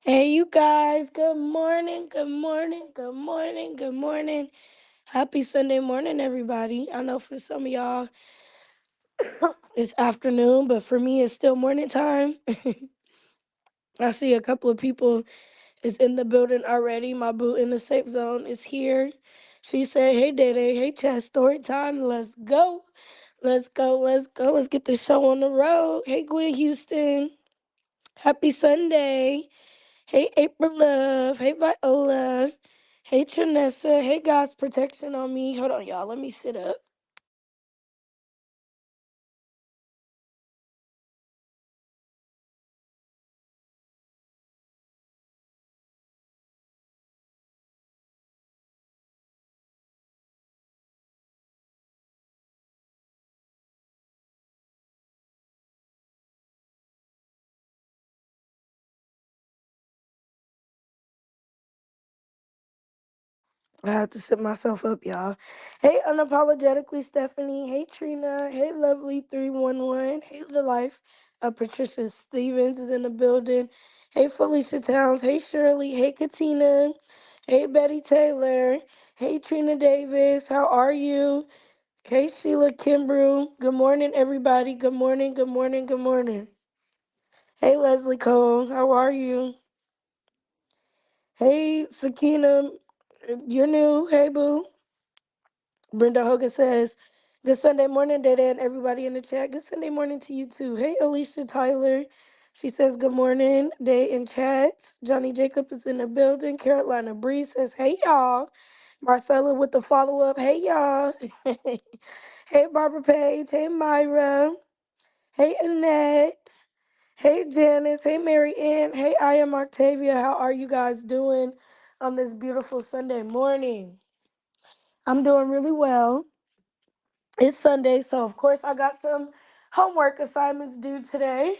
Hey, you guys. Good morning. Good morning. Good morning. Good morning. Happy Sunday morning, everybody. I know for some of y'all it's afternoon, but for me, it's still morning time. I see a couple of people is in the building already. My boo in the safe zone is here. She said, "Hey, Dede. Hey, chat. Story time. Let's go. Let's go. Let's go. Let's get the show on the road. Hey, Gwen Houston. Happy Sunday. Hey, April Love. Hey, Viola. Hey, Trinessa. Hey, God's protection on me. Hold on, y'all. Let me sit up. I have to sit myself up, y'all. Hey, unapologetically Stephanie. Hey, Trina. Hey, lovely 311. Hey, the life. Patricia Stevens is in the building. Hey, Felicia Towns. Hey, Shirley. Hey, Katina. Hey, Betty Taylor. Hey, Trina Davis. How are you? Hey, Sheila Kimbrew. Good morning, everybody. Good morning. Good morning. Good morning. Hey, Leslie Cole. How are you? Hey, Sakina. You're new. Hey, boo. Brenda Hogan says, "Good Sunday morning, Dada, and everybody in the chat. Good Sunday morning to you, too." Hey, Alicia Tyler. She says, "Good morning, Day in chats." Johnny Jacob is in the building. Carolina Bree says, "Hey, y'all." Marcella with the follow up. "Hey, y'all." Hey, Barbara Page. Hey, Myra. Hey, Annette. Hey, Janice. Hey, Mary Ann. Hey, I am Octavia. How are you guys doing on this beautiful Sunday morning? I'm doing really well. It's Sunday, so of course I got some homework assignments due today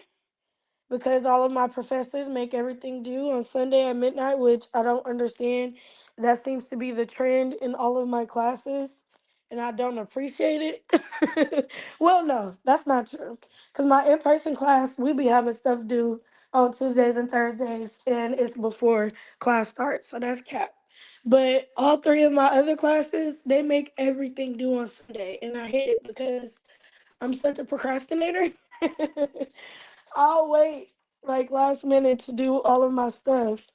because all of my professors make everything due on Sunday at midnight, which I don't understand. That seems to be the trend in all of my classes, and I don't appreciate it. Well, no, that's not true. Because my in person class, we be having stuff due on Tuesdays and Thursdays, and it's before class starts, so that's cap. But all three of my other classes, they make everything due on Sunday, and I hate it because I'm such a procrastinator. I'll wait like last minute to do all of my stuff,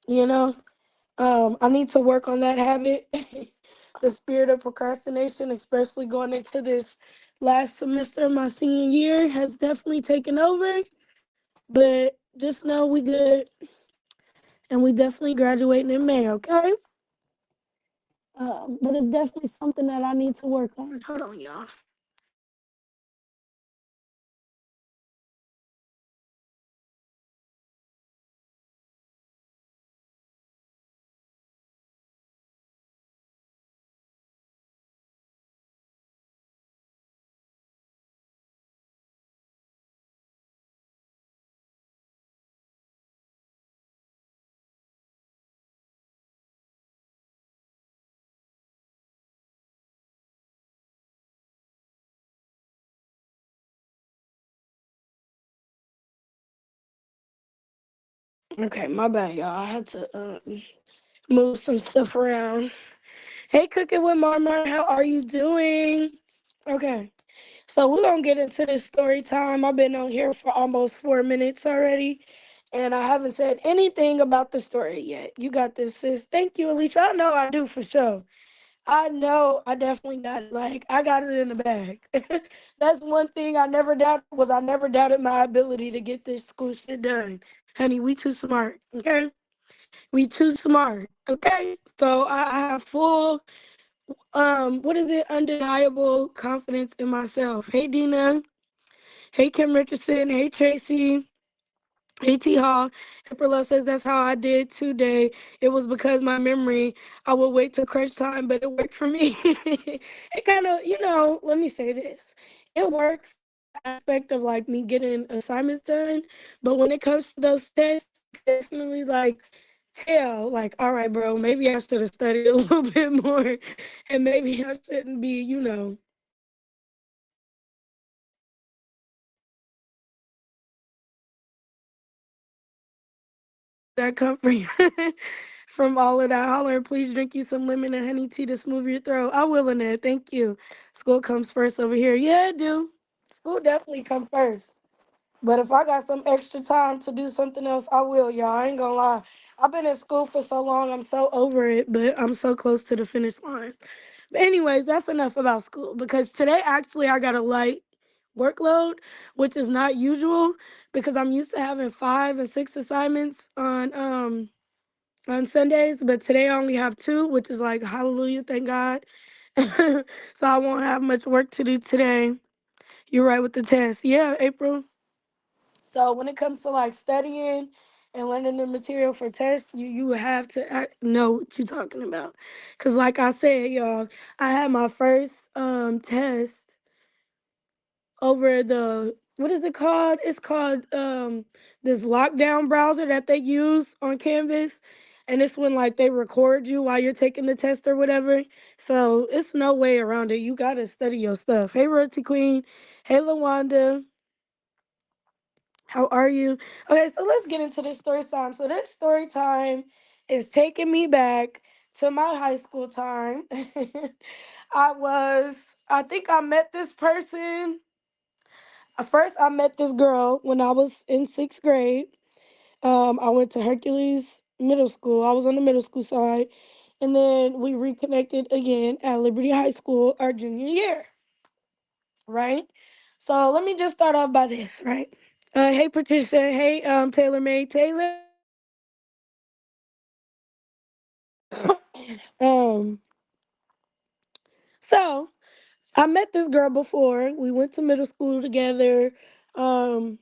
you know? I need to work on that habit. The spirit of procrastination, especially going into this last semester of my senior year, has definitely taken over. But just know we good and we definitely graduating in May, okay? But it's definitely something that I need to work on. Hold on, y'all. Okay, my bad, y'all. I had to move some stuff around. Hey, Cooking with Marmar, how are you doing? Okay, so we're gonna get into this story time. I've been on here for almost 4 minutes already, and I haven't said anything about the story yet. You got this, sis. Thank you, Alicia. I know I do for sure. I know I definitely got it. Like I got it in the bag. That's one thing I never doubted was I never doubted my ability to get this school shit done. Honey, we too smart. Okay, we too smart. Okay, so I have full what is it? Undeniable confidence in myself. Hey Dina. Hey Kim Richardson. Hey Tracy. Hey T Hall. April Love says that's how I did today. It was because my memory, I would wait till crunch time, but it worked for me. It kind of, let me say this. It works aspect of like me getting assignments done, but when it comes to those tests, definitely like tell like, all right, bro, maybe I should have studied a little bit more, and maybe I shouldn't be. that comfort from all of that hollering. Please drink you some lemon and honey tea to smooth your throat. I will, in it. Thank you. School comes first over here. Yeah, it do. School definitely come first. But if I got some extra time to do something else, I will, y'all. I ain't gonna lie. I've been in school for so long, I'm so over it, but I'm so close to the finish line. But anyways, that's enough about school because today actually I got a light workload, which is not usual because I'm used to having 5 and 6 assignments on Sundays, but today I only have two, which is like hallelujah, thank God. So I won't have much work to do today. You're right with the test. Yeah, April. So when it comes to like studying and learning the material for tests, you have to know what you're talking about. Cause like I said, y'all, I had my first test over the what is it called? It's called this lockdown browser that they use on Canvas. And it's when like they record you while you're taking the test or whatever. So it's no way around it. You gotta study your stuff. Hey Royalty Queen. Hey Lawanda. How are you? Okay, so let's get into this story time. So this story time is taking me back to my high school time. I was, I think I met this person. First, I met this girl when I was in 6th grade. I went to Hercules Middle School. I was on the middle school side. And then we reconnected again at Liberty High School our junior year, right? So let me just start off by this, right? Hey Patricia, hey Taylor May Taylor. um, so I met this girl before. We went to middle school together. Um,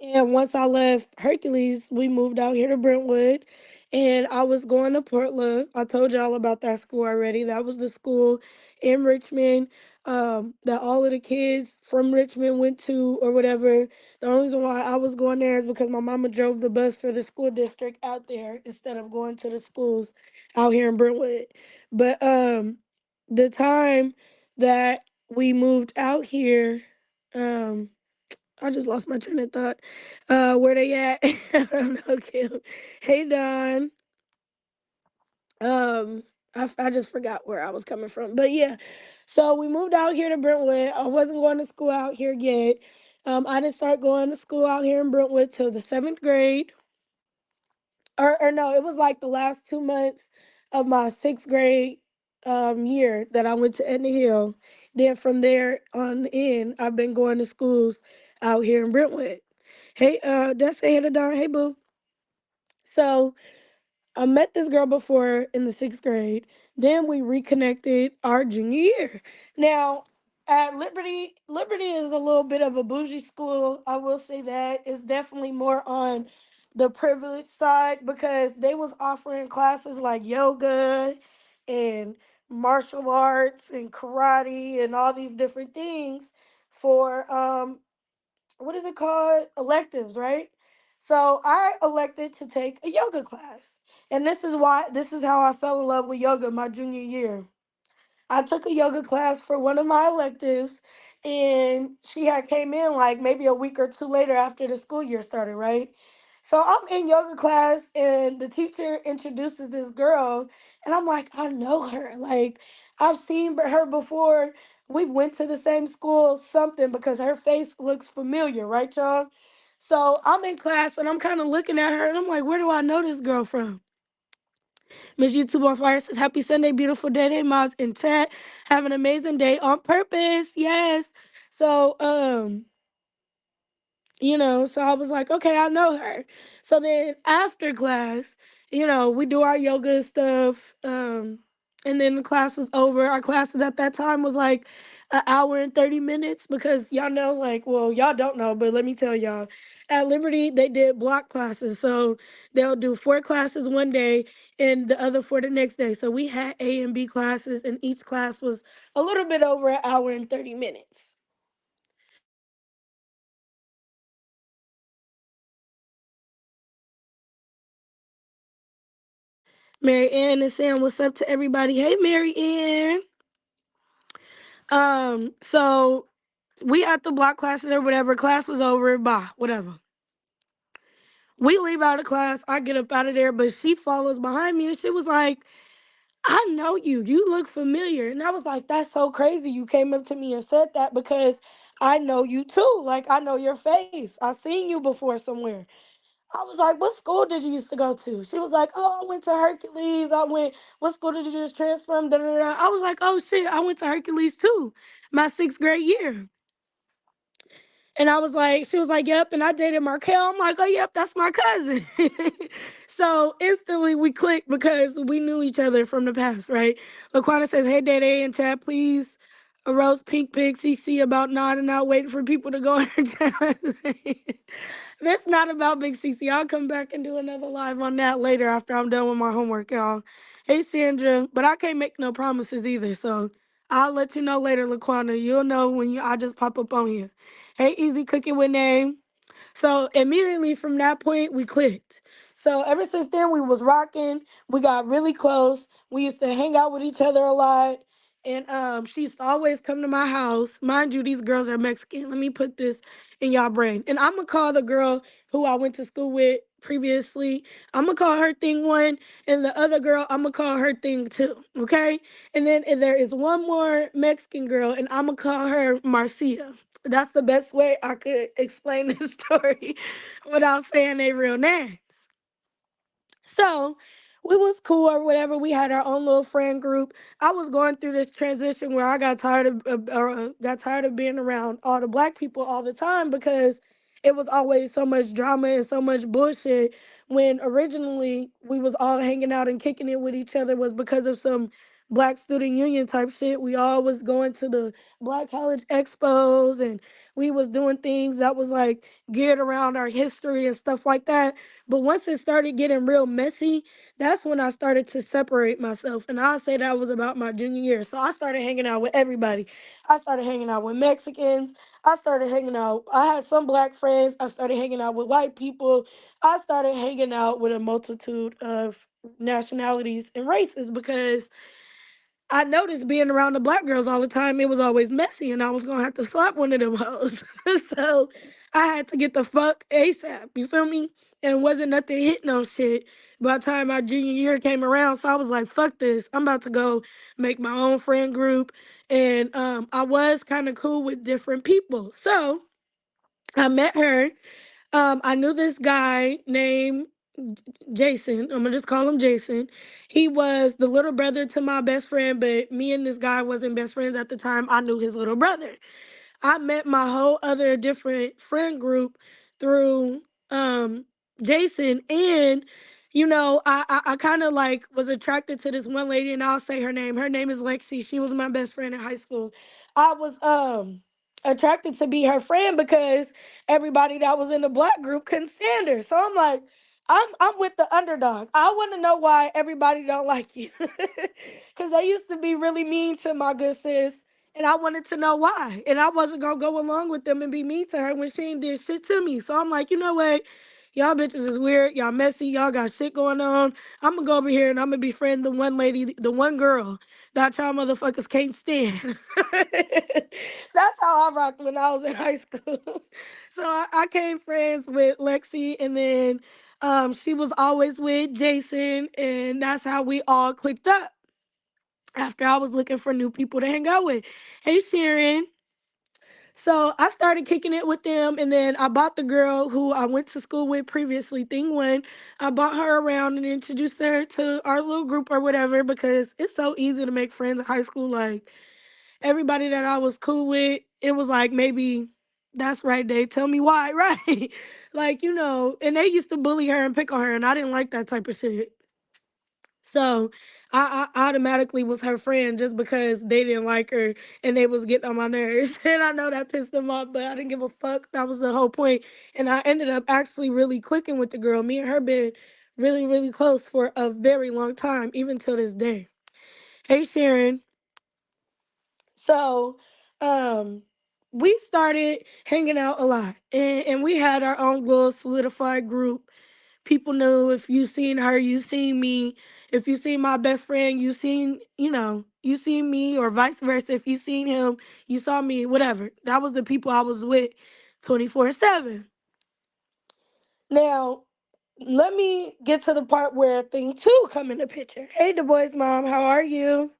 And once I left Hercules, we moved out here to Brentwood. And I was going to Portland. I told y'all about that school already. That was the school in Richmond that all of the kids from Richmond went to or whatever. The only reason why I was going there is because my mama drove the bus for the school district out there instead of going to the schools out here in Brentwood. But the time that we moved out here, um, I just lost my train of thought. Where they at? Okay. Hey Don. Um, I just forgot where I was coming from. But yeah. So we moved out here to Brentwood. I wasn't going to school out here yet. I didn't start going to school out here in Brentwood till the 7th grade. Or no, it was like the last 2 months of my 6th grade year that I went to Edna Hill. Then from there on in, I've been going to schools out here in Brentwood. Hey, that's say hey to Don. Hey, boo. So I met this girl before in the 6th grade. Then we reconnected our junior year. Now, at Liberty is a little bit of a bougie school. I will say that. It's definitely more on the privileged side because they was offering classes like yoga and martial arts and karate and all these different things for what is it called? Electives, right? So I elected to take a yoga class. And this is how I fell in love with yoga my junior year. I took a yoga class for one of my electives, and she had came in like maybe a week or two later after the school year started, right? So I'm in yoga class and the teacher introduces this girl and I'm like, I know her. Like I've seen her before. We went to the same school, something because her face looks familiar, right, y'all? So I'm in class and I'm kind of looking at her and I'm like, where do I know this girl from? Miss YouTube on Fire says, Happy Sunday, beautiful day. Hey, Miles in chat. Have an amazing day on purpose. Yes. So, so I was like, okay, I know her. So then after class, we do our yoga stuff. And then the class was over. Our classes at that time was like an hour and 30 minutes because y'all know, like, well, y'all don't know, but let me tell y'all. At Liberty, they did block classes. So they'll do 4 classes one day and the other 4 the next day. So we had A and B classes, and each class was a little bit over an hour and 30 minutes. Mary Ann is saying what's up to everybody. Hey Mary Ann. So we at the block classes or whatever, class was over, bye, whatever. We leave out of class. I get up out of there, but she follows behind me and she was like, I know you. You look familiar. And I was like, that's so crazy. You came up to me and said that because I know you too. Like, I know your face. I seen you before somewhere. I was like, what school did you used to go to? She was like, oh, I went to Hercules. What school did you just transfer from? Da, da, da. I was like, oh, shit, I went to Hercules too, my sixth grade year. And I was like, she was like, yep. And I dated Markel. I'm like, oh, yep, that's my cousin. So instantly we clicked because we knew each other from the past, right? Laquana says, hey, Day Day in chat, please. A rose pink pig CC about nodding out, waiting for people to go in her chat. That's not about Big CC. I'll come back and do another live on that later after I'm done with my homework, y'all. Hey, Sandra, but I can't make no promises either, so I'll let you know later, Laquana. You'll know when I just pop up on here. Hey, Easy Cooking with Name. So immediately from that point, we clicked. So ever since then, we was rocking. We got really close. We used to hang out with each other a lot. And she used to always come to my house. Mind you, these girls are Mexican. Let me put this in y'all brain. And I'm gonna call the girl who I went to school with previously. I'm gonna call her thing one, and the other girl I'm gonna call her thing two. Okay. And then there is one more Mexican girl, and I'm gonna call her Marcia. That's the best way I could explain this story without saying their real names. So we was cool or whatever. We had our own little friend group. I was going through this transition where I got tired of being around all the black people all the time because it was always so much drama and so much bullshit. When originally we was all hanging out and kicking it with each other was because of some black student union type shit. We all was going to the black college expos and we was doing things that was like geared around our history and stuff like that. But once it started getting real messy, that's when I started to separate myself. And I'll say that was about my junior year. So I started hanging out with everybody. I started hanging out with Mexicans. I had some black friends. I started hanging out with white people. I started hanging out with a multitude of nationalities and races because I noticed being around the black girls all the time, it was always messy, and I was gonna have to slap one of them hoes. So I had to get the fuck ASAP. You feel me? And wasn't nothing hitting on shit by the time my junior year came around. So I was like, fuck this. I'm about to go make my own friend group. And I was kind of cool with different people. So I met her. I knew this guy named Jason. I'm gonna just call him Jason. He was the little brother to my best friend, but me and this guy wasn't best friends at the time. I knew his little brother. I met my whole other different friend group through um Jason, and I kind of like was attracted to this one lady, and I'll say her name. Her name is Lexi. She was my best friend in high school. I was attracted to be her friend because everybody that was in the black group couldn't stand her. So I'm like, I'm with the underdog. I want to know why everybody don't like you, because they used to be really mean to my good sis, and I wanted to know why. And I wasn't gonna go along with them and be mean to her when she ain't did shit to me. So I'm like, you know what? Y'all bitches is weird. Y'all messy. Y'all got shit going on. I'm gonna go over here and I'm gonna befriend the one lady, the one girl that y'all motherfuckers can't stand. That's how I rocked when I was in high school. So I came friends with Lexi, and then she was always with Jason, and that's how we all clicked up after I was looking for new people to hang out with. Hey, Sharon. So I started kicking it with them, and then I bought the girl who I went to school with previously, Thing One. I bought her around and introduced her to our little group or whatever because it's so easy to make friends in high school. Like everybody that I was cool with, it was like maybe that's right, Dave. Tell me why, right? Like, and they used to bully her and pick on her, and I didn't like that type of shit. So I automatically was her friend just because they didn't like her and they was getting on my nerves. And I know that pissed them off, but I didn't give a fuck. That was the whole point. And I ended up actually really clicking with the girl. Me and her been really, really close for a very long time, even till this day. Hey Sharon. So we started hanging out a lot. And we had our own little solidified group. People knew if you seen her, you seen me. If you seen my best friend, you seen me, or vice versa. If you seen him, you saw me, whatever. That was the people I was with 24/7. Now, let me get to the part where thing two come in the picture. Hey, the boys' mom, how are you?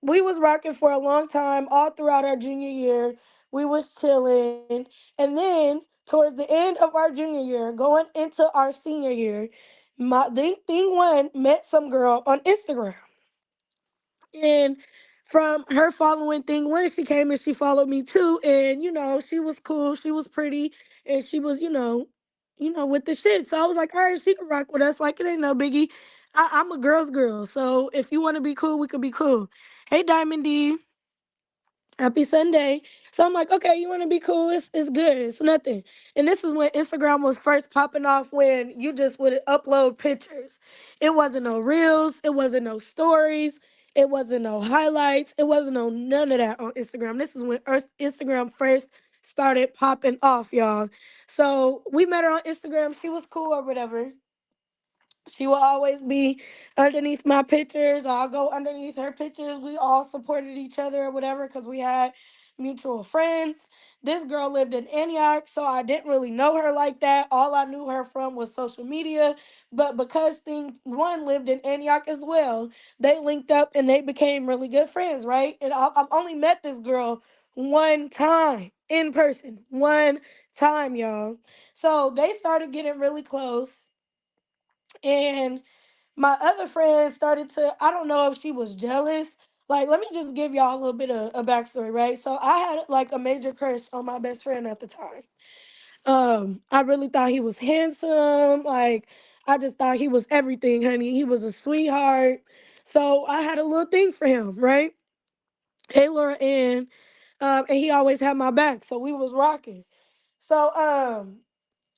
We was rocking for a long time, all throughout our junior year. We was chilling, and then towards the end of our junior year, going into our senior year, my thing one met some girl on Instagram. And from her following thing one, she came and she followed me too. And she was cool, she was pretty, and she was, with the shit. So I was like, all right, she can rock with us. Like it ain't no biggie. I'm a girl's girl. So if you want to be cool, we could be cool. Hey Diamond D. Happy Sunday. So I'm like, okay, you want to be cool? It's good. It's nothing. And this is when Instagram was first popping off, when you just would upload pictures. It wasn't no reels. It wasn't no stories. It wasn't no highlights. It wasn't no none of that on Instagram. This is when Instagram first started popping off, y'all. So we met her on Instagram. She was cool or whatever. She will always be underneath my pictures. I'll go underneath her pictures. We all supported each other or whatever because we had mutual friends. This girl lived in Antioch, so I didn't really know her like that. All I knew her from was social media. But because thing one lived in Antioch as well, they linked up and they became really good friends, right? And I've only met this girl one time in person, one time, y'all. So they started getting really close. And my other friend started to, I don't know if she was jealous. Like, let me just give y'all a little bit of a backstory, right? So I had like a major crush on my best friend at the time. I really thought he was handsome. Like, I just thought he was everything, honey. He was a sweetheart. So I had a little thing for him, right? Hey, Laura Ann. And he always had my back. So we was rocking. So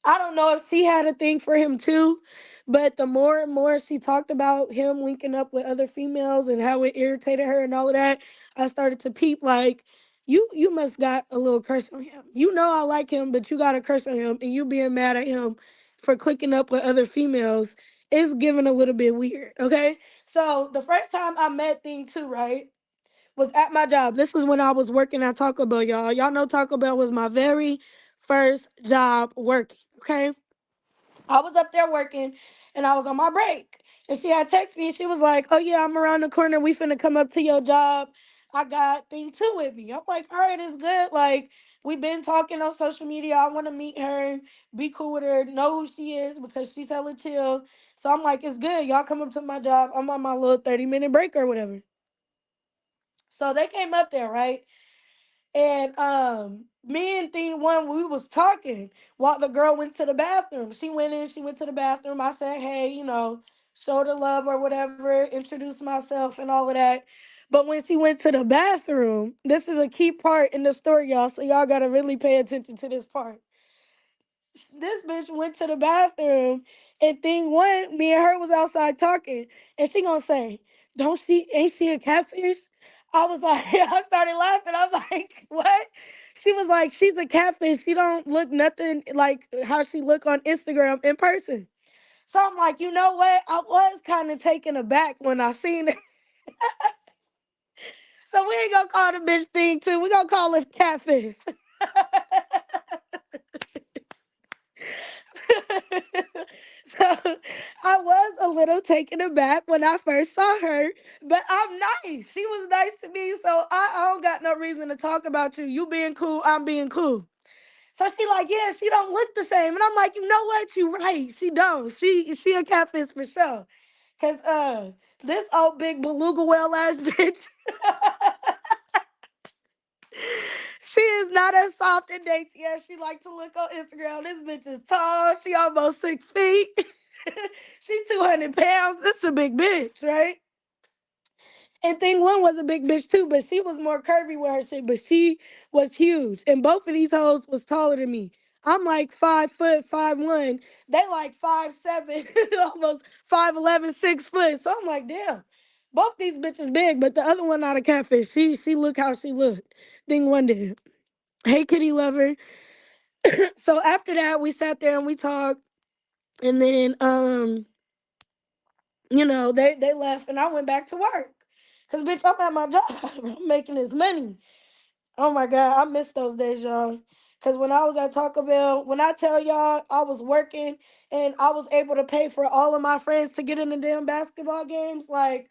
I don't know if she had a thing for him too, but the more and more she talked about him linking up with other females and how it irritated her and all of that, I started to peep like, you must got a little crush on him. You know I like him, but you got a crush on him, and you being mad at him for clicking up with other females is giving a little bit weird. Okay, so the first time I met thing two, right, was at my job. This is when I was working at Taco Bell, y'all. Y'all know Taco Bell was my very first job working. Okay, I was up there working and I was on my break. And she had texted me and she was like, oh yeah, I'm around the corner. We finna come up to your job. I got thing two with me. I'm like, all right, it's good. Like, we've been talking on social media. I wanna meet her, be cool with her, know who she is because she's hella chill. So I'm like, it's good. Y'all come up to my job. I'm on my little 30-minute break or whatever. So they came up there, right? And me and thing one, we was talking while the girl went to the bathroom. She went in, she went to the bathroom. I said, hey, show the love or whatever, introduce myself and all of that. But when she went to the bathroom, this is a key part in the story, y'all. So y'all gotta really pay attention to this part. This bitch went to the bathroom and thing one, me and her was outside talking, and she gonna say, don't she ain't she a catfish? I was like, I started laughing. I was like, what? She was like, she's a catfish. She don't look nothing like how she look on Instagram in person. So I'm like, you know what? I was kind of taken aback when I seen it. So we ain't gonna call the bitch thing too. We gonna call it catfish. So I was a little taken aback when I first saw her, but I'm nice. She was nice to me, so I don't got no reason to talk about you. You being cool, I'm being cool. So she like, yeah, she don't look the same, and I'm like, you know what? You right. She don't. She a catfish for sure. Cause this old big beluga whale ass bitch. She is not as soft and dainty as she like to look on Instagram. This bitch is tall. She almost 6 feet. She 200 pounds. This is a big bitch, right? And thing one was a big bitch too, but she was more curvy with her shit, but she was huge. And both of these hoes was taller than me. I'm like 5 foot, 5'1". They like 5'7", almost 5'11", 6 foot. So I'm like, damn. Both these bitches big, but the other one not a catfish. She looked how she looked. Thing one did. Hey, kitty lover. So after that, we sat there and we talked, and then they left, and I went back to work. Cause bitch, I'm at my job. I'm making this money. Oh my god, I miss those days, y'all. Cause when I was at Taco Bell, when I tell y'all I was working and I was able to pay for all of my friends to get in the damn basketball games, like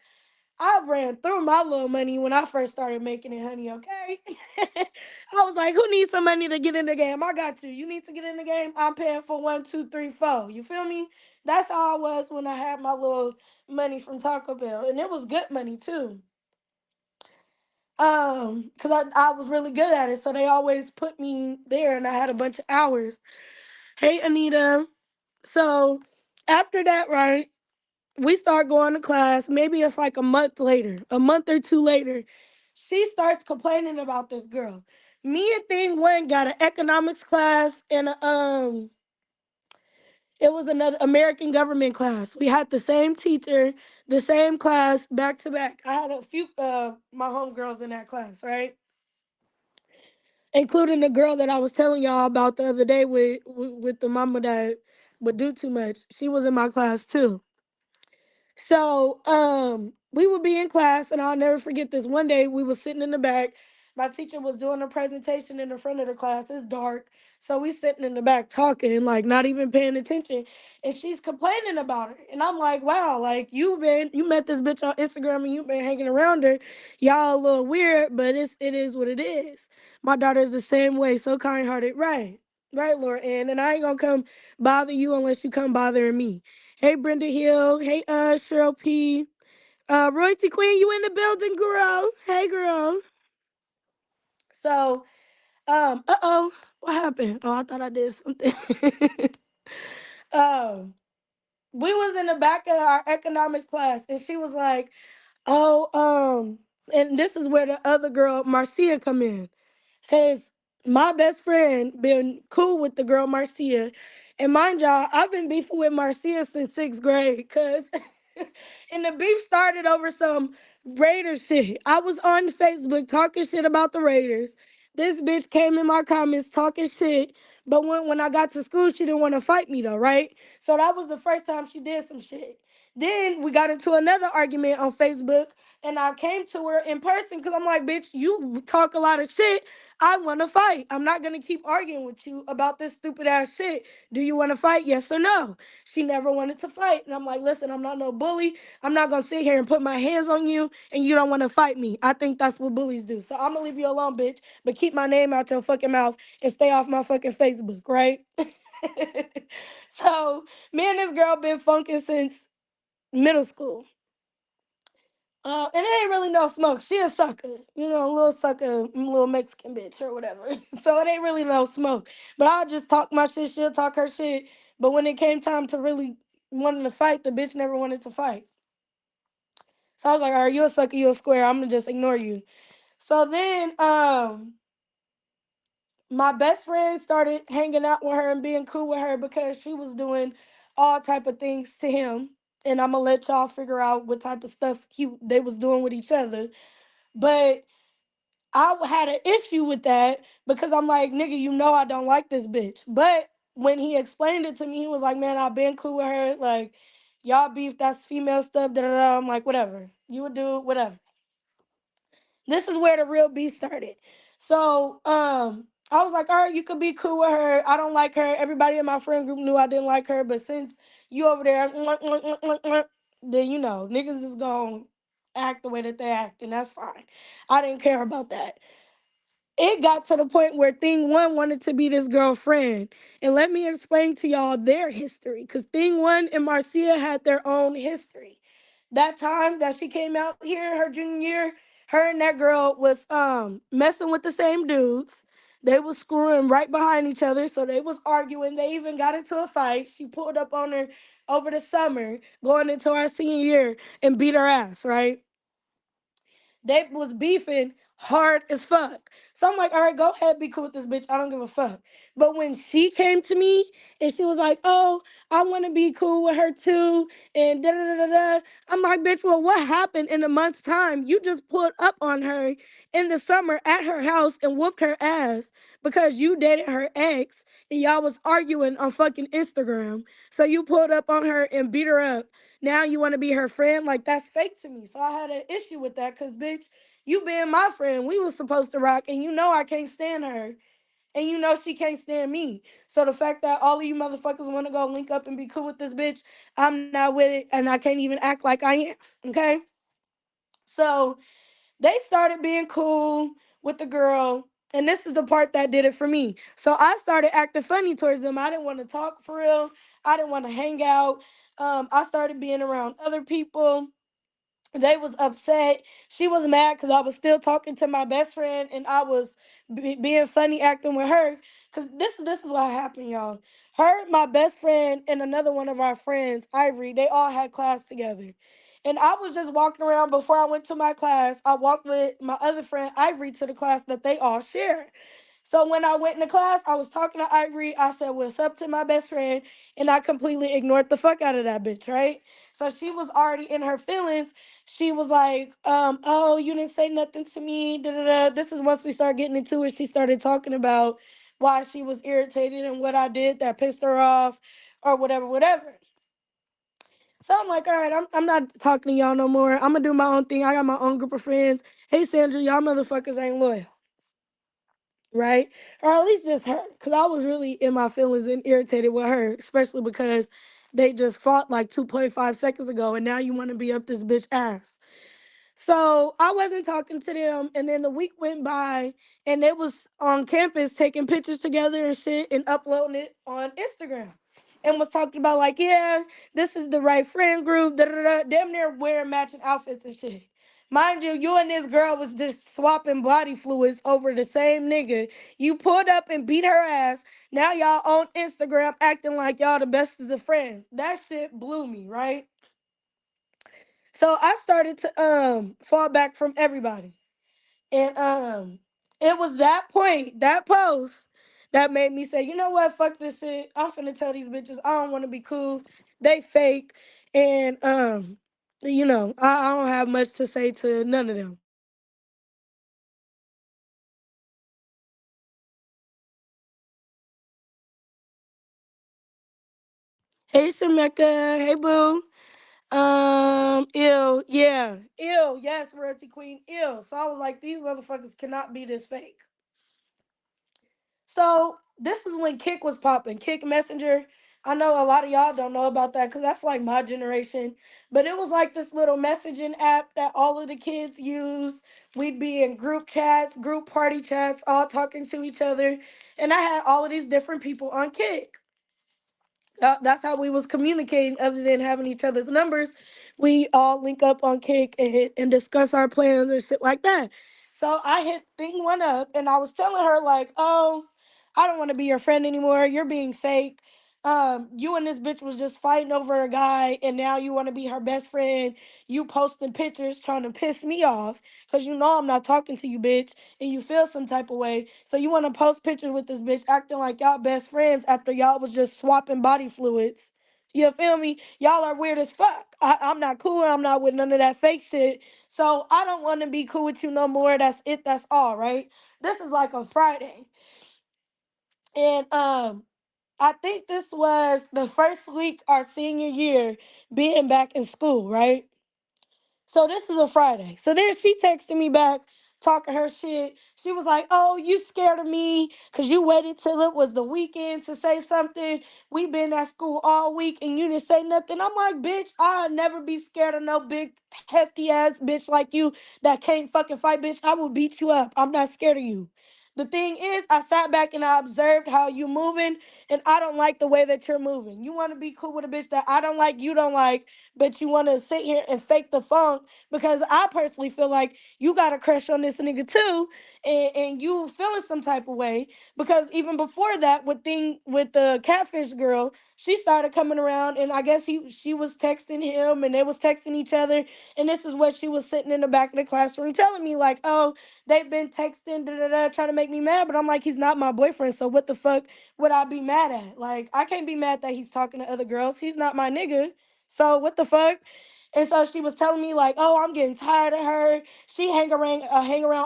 I ran through my little money when I first started making it, honey, okay? I was like, who needs some money to get in the game? I got you. You need to get in the game? I'm paying for one, two, three, four. You feel me? That's how I was when I had my little money from Taco Bell. And it was good money too. Because I was really good at it. So they always put me there and I had a bunch of hours. Hey Anita. So after that, right? We start going to class. Maybe it's like a month later, a month or two later. She starts complaining about this girl. Me and Thing One got an economics class and it was another American government class. We had the same teacher, the same class, back to back. I had a few my homegirls in that class, right? Including the girl that I was telling y'all about the other day with the mama that would do too much. She was in my class too. So, we would be in class, and I'll never forget this. One day, we was sitting in the back. My teacher was doing a presentation in the front of the class. It's dark, so we sitting in the back talking, like not even paying attention. And she's complaining about her, and I'm like, "Wow, like you met this bitch on Instagram, and you been hanging around her. Y'all a little weird, but it is what it is." My daughter is the same way, so kind hearted, right? Right, Laura Ann, and I ain't gonna come bother you unless you come bothering me. Hey, Brenda Hill. Hey, Cheryl P. Royalty Queen, you in the building, girl. Hey, girl. So, what happened? Oh, I thought I did something. um, we was in the back of our economics class, and she was like, "Oh, and this is where the other girl, Marcia, come in. Cause my best friend been cool with the girl Marcia. And mind y'all, I've been beefing with Marcia since sixth grade. Cause and the beef started over some Raiders shit. I was on Facebook talking shit about the Raiders. This bitch came in my comments talking shit. But when I got to school, she didn't want to fight me though, right? So that was the first time she did some shit. Then we got into another argument on Facebook, and I came to her in person because I'm like, bitch, you talk a lot of shit. I want to fight. I'm not going to keep arguing with you about this stupid ass shit. Do you want to fight? Yes or no? She never wanted to fight. And I'm like, listen, I'm not no bully. I'm not going to sit here and put my hands on you and you don't want to fight me. I think that's what bullies do. So I'm going to leave you alone, bitch. But keep my name out your fucking mouth and stay off my fucking Facebook, right? So me and this girl been funking since middle school. And it ain't really no smoke. She a sucker, a little sucker, little Mexican bitch or whatever. So it ain't really no smoke. But I'll just talk my shit. She'll talk her shit. But when it came time to really wanting to fight, the bitch never wanted to fight. So I was like, all right, you a sucker, you a square. I'm gonna just ignore you. So then, my best friend started hanging out with her and being cool with her because she was doing all type of things to him. And I'm gonna let y'all figure out what type of stuff they was doing with each other. But had an issue with that because I'm like, nigga, I don't like this bitch. But when he explained it to me, he was like, man, I've been cool with her. Like, y'all beef, that's female stuff. Da da da. I'm like, whatever. You would do it, whatever. This is where the real beef started. So, I was like, all right, you could be cool with her. I don't like her. Everybody in my friend group knew I didn't like her. But since you over there, then niggas is gonna act the way that they act, and that's fine. I didn't care about that. It got to the point where Thing One wanted to be this girlfriend. And let me explain to y'all their history. Because Thing One and Marcia had their own history. That time that she came out here, her junior year, her and that girl was messing with the same dudes. They was screwing right behind each other. So they was arguing. They even got into a fight. She pulled up on her over the summer, going into our senior year, and beat her ass, right? They was beefing hard as fuck. So I'm like, all right, go ahead, be cool with this bitch. I don't give a fuck. But when she came to me and she was like, oh, I want to be cool with her too, and da da da da da, I'm like, bitch, well, what happened in a month's time? You just pulled up on her in the summer at her house and whooped her ass because you dated her ex and y'all was arguing on fucking Instagram. So you pulled up on her and beat her up. Now you want to be her friend? Like, that's fake to me. So I had an issue with that because, bitch, you being my friend, we was supposed to rock, and I can't stand her. And you know she can't stand me. So the fact that all of you motherfuckers want to go link up and be cool with this bitch, I'm not with it, and I can't even act like I am. Okay? So they started being cool with the girl. And this is the part that did it for me. So I started acting funny towards them. I didn't want to talk for real. I didn't want to hang out. I started being around other people. They was upset. She was mad because I was still talking to my best friend and I was being funny acting with her. Cause this is what happened, y'all. Her, my best friend, and another one of our friends, Ivory, they all had class together. And I was just walking around before I went to my class. I walked with my other friend Ivory to the class that they all shared. So when I went into class, I was talking to Ivory. I said, "What's up?" to my best friend, and I completely ignored the fuck out of that bitch, right? So she was already in her feelings. She was like, "Oh, you didn't say nothing to me." Da da da. This is once we started getting into it. She started talking about why she was irritated and what I did that pissed her off, or whatever, whatever. So I'm like, all right, I'm not talking to y'all no more. I'm gonna do my own thing. I got my own group of friends. Hey, Sandra, y'all motherfuckers ain't loyal, right? Or at least just her, because I was really in my feelings and irritated with her, especially because they just fought like 2.5 seconds ago, and now you want to be up this bitch ass. So I wasn't talking to them, and then the week went by, and they was on campus taking pictures together and shit, and uploading it on Instagram, and was talking about like, yeah, this is the right friend group, da da da. Damn near wearing matching outfits and shit. Mind you, you and this girl was just swapping body fluids over the same nigga. You pulled up and beat her ass. Now y'all on Instagram acting like y'all the bestest of friends. That shit blew me, right? So I started to fall back from everybody. And it was that point, that post, that made me say, you know what, fuck this shit. I'm finna tell these bitches I don't wanna be cool. They fake. And I don't have much to say to none of them. Hey Shameka, hey boo. Ill, yeah, ill, yes, royalty queen, ill. So I was like, these motherfuckers cannot be this fake. So this is when Kick was popping, Kick Messenger. I know a lot of y'all don't know about that because that's like my generation. But it was like this little messaging app that all of the kids used. We'd be in group chats, group party chats, all talking to each other. And I had all of these different people on Kick. That's how we was communicating other than having each other's numbers. We all link up on Kick and discuss our plans and shit like that. So I hit thing one up and I was telling her like, oh, I don't want to be your friend anymore. You're being fake. You and this bitch was just fighting over a guy and now you want to be her best friend. You posting pictures trying to piss me off because you know I'm not talking to you, bitch, and you feel some type of way. So you want to post pictures with this bitch acting like y'all best friends after y'all was just swapping body fluids. You feel me? Y'all are weird as fuck. I'm not cool. I'm not with none of that fake shit. So I don't want to be cool with you no more. That's it. That's all, right? This is like a Friday. And I think this was the first week our senior year being back in school, right? So this is a Friday. So then she texted me back, talking her shit. She was like, "Oh, you scared of me because you waited till it was the weekend to say something. We been at school all week and you didn't say nothing." I'm like, "Bitch, I'll never be scared of no big hefty ass bitch like you that can't fucking fight, bitch. I will beat you up. I'm not scared of you." The thing is, I sat back and I observed how you moving, and I don't like the way that you're moving. You want to be cool with a bitch that I don't like, you don't like, but you want to sit here and fake the funk because I personally feel like you got a crush on this nigga too, and you feeling some type of way because even before that, with the catfish girl, she started coming around, and I guess she was texting him, and they was texting each other, and this is what she was sitting in the back of the classroom telling me like, oh, they've been texting, da da da, trying to make me mad, but I'm like, he's not my boyfriend, so what the fuck would I be mad at? Like, I can't be mad that he's talking to other girls. He's not my nigga. So what the fuck? And so she was telling me like, oh, I'm getting tired of her. She hang around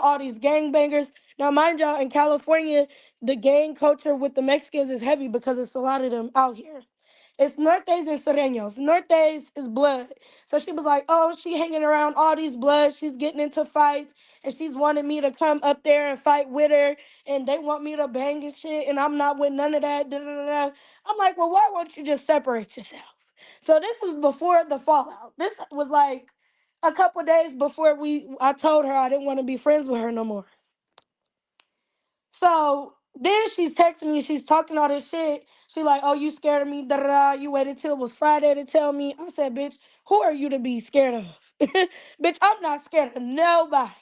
all these gangbangers. Now, mind y'all, in California, the gang culture with the Mexicans is heavy because it's a lot of them out here. It's Nortes and Sereños. Nortes is blood. So she was like, oh, she hanging around all these bloods. She's getting into fights. And she's wanting me to come up there and fight with her. And they want me to bang and shit. And I'm not with none of that. Da, da, da, da. I'm like, well, why won't you just separate yourself? So this was before the fallout. This was like a couple days before I told her I didn't want to be friends with her no more. So then she's texting me, she's talking all this shit. She like, oh, you scared of me, da da da. You waited till it was Friday to tell me. I said, bitch, who are you to be scared of? Bitch, I'm not scared of nobody.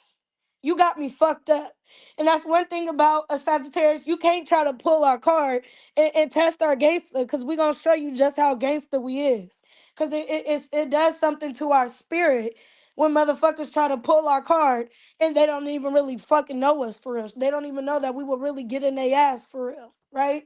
You got me fucked up. And that's one thing about a Sagittarius. You can't try to pull our card and test our gangster, because we're going to show you just how gangster we is. Because it does something to our spirit when motherfuckers try to pull our card and they don't even really fucking know us for real. They don't even know that we will really get in their ass for real, right?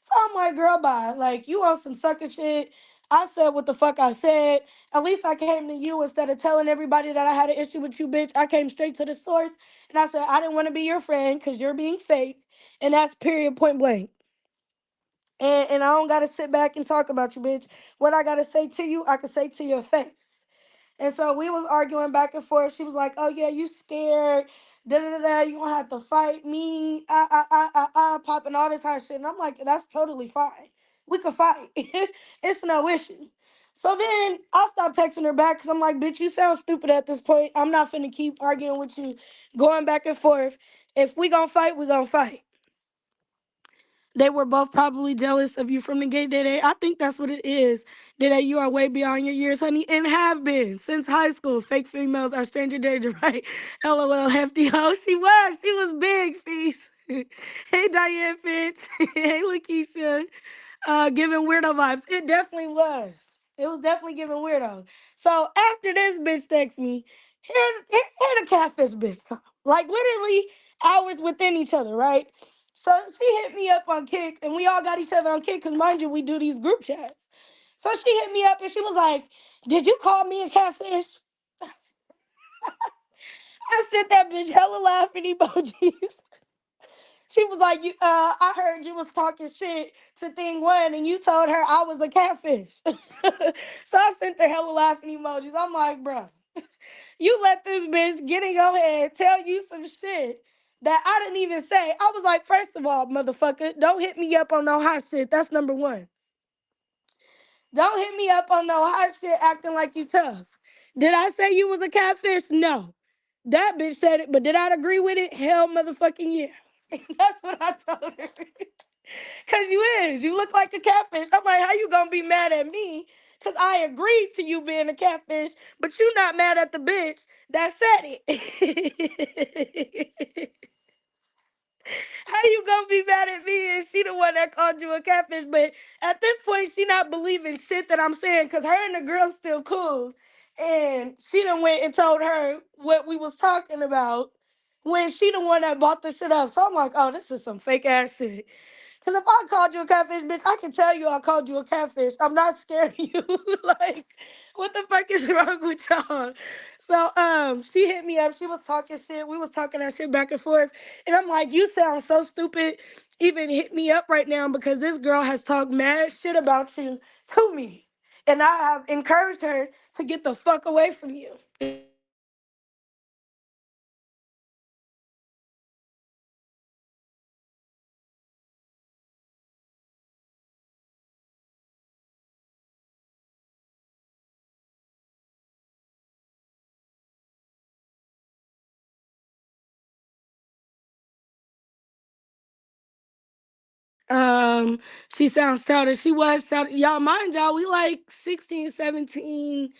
So I'm like, girl, bye. Like, you on some sucker shit. I said what the fuck I said. At least I came to you instead of telling everybody that I had an issue with you, bitch. I came straight to the source. And I said, I didn't want to be your friend because you're being fake. And that's period, point blank. And I don't got to sit back and talk about you, bitch. What I got to say to you, I can say to your face. And so we was arguing back and forth. She was like, "Oh yeah, you scared? Da da da da. You gonna have to fight me? Popping all this hard shit." And I'm like, "That's totally fine. We could fight. It's no issue." So then I stopped texting her back because I'm like, "Bitch, you sound stupid at this point. I'm not finna keep arguing with you, going back and forth. If we gonna fight, we gonna fight." They were both probably jealous of you from the gate, Dede. I think that's what it is. Dede, you are way beyond your years, honey, and have been since high school. Fake females are stranger danger, right? LOL, hefty hoe. She was. She was big, Feast. Hey, Diane Fitch. Hey, Lakeisha. Giving weirdo vibes. It definitely was. It was definitely giving weirdo. So after this bitch texts me, here the catfish bitch come. Like literally hours within each other, right? So she hit me up on Kick, and we all got each other on Kick, because mind you, we do these group chats. So she hit me up and she was like, "Did you call me a catfish?" I sent that bitch hella laughing emojis. She was like, "You, I heard you was talking shit to thing one, and you told her I was a catfish." So I sent her hella laughing emojis. I'm like, "Bruh, you let this bitch get in your head, tell you some shit that I didn't even say." I was like, "First of all, motherfucker, don't hit me up on no hot shit. That's number one. Don't hit me up on no hot shit acting like you tough. Did I say you was a catfish? No. That bitch said it, but did I agree with it? Hell motherfucking yeah." That's what I told her. Cause you is. You look like a catfish. I'm like, how you gonna be mad at me? Cause I agreed to you being a catfish, but you not mad at the bitch that said it. How you gonna be mad at me and she the one that called you a catfish? But at this point, she not believing shit that I'm saying, cause her and the girl still cool. And she done went and told her what we was talking about when she the one that bought the shit up. So I'm like, oh, this is some fake ass shit. Cause if I called you a catfish, bitch, I can tell you I called you a catfish. I'm not scared of you. Like, what the fuck is wrong with y'all? So she hit me up. She was talking shit. We was talking that shit back and forth. And I'm like, you sound so stupid. Even hit me up right now because this girl has talked mad shit about you to me. And I have encouraged her to get the fuck away from you. Um, she sounds childish. She was childish. Y'all, mind y'all, we like 16, 17,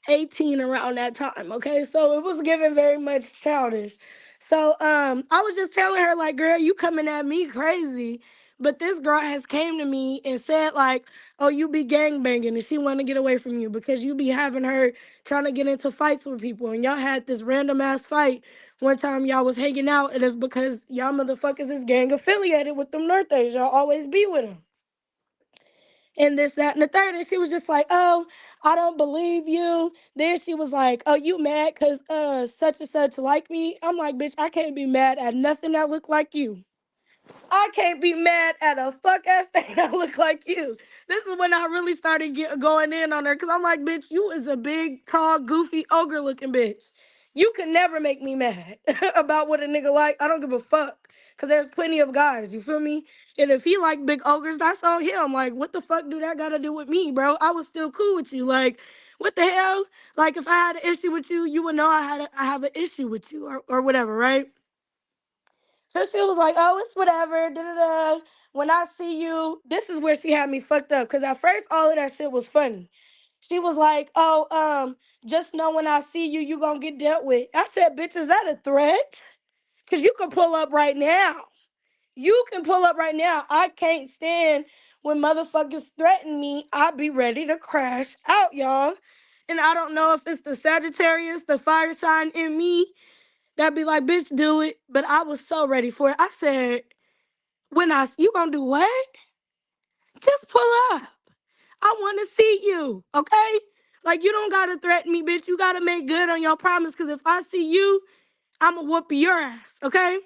18 around that time. Okay. So it was given very much childish. So I was just telling her, like, girl, you coming at me crazy. But this girl has came to me and said, like, oh, you be gang banging and she want to get away from you because you be having her trying to get into fights with people. And y'all had this random ass fight one time y'all was hanging out, and it's because y'all motherfuckers is gang affiliated with them Nortes. Y'all always be with them. And this, that, and the third. And she was just like, oh, I don't believe you. Then she was like, oh, you mad because such and such like me? I'm like, bitch, I can't be mad at nothing that look like you. I can't be mad at a fuck ass thing that look like you. This is when I really started going in on her because I'm like, bitch, you is a big, tall, goofy, ogre looking bitch. You can never make me mad about what a nigga like. I don't give a fuck because there's plenty of guys. You feel me? And if he like big ogres, that's on him. Like, what the fuck do that got to do with me, bro? I was still cool with you. Like, what the hell? Like, if I had an issue with you, you would know I have an issue with you or whatever, right? So she was like, "Oh, it's whatever." Da da da. When I see you, this is where she had me fucked up. Cause at first, all of that shit was funny. She was like, "Oh, just know when I see you, you gonna get dealt with." I said, "Bitch, is that a threat? Cause you can pull up right now. You can pull up right now. I can't stand when motherfuckers threaten me. I be ready to crash out, y'all." And I don't know if it's the Sagittarius, the fire sign in me, that be like, bitch, do it. But I was so ready for it. I said, you gonna do what? Just pull up. I want to see you, okay? Like, you don't gotta threaten me, bitch. You gotta make good on your promise. Cause if I see you, I'ma whoop your ass, okay?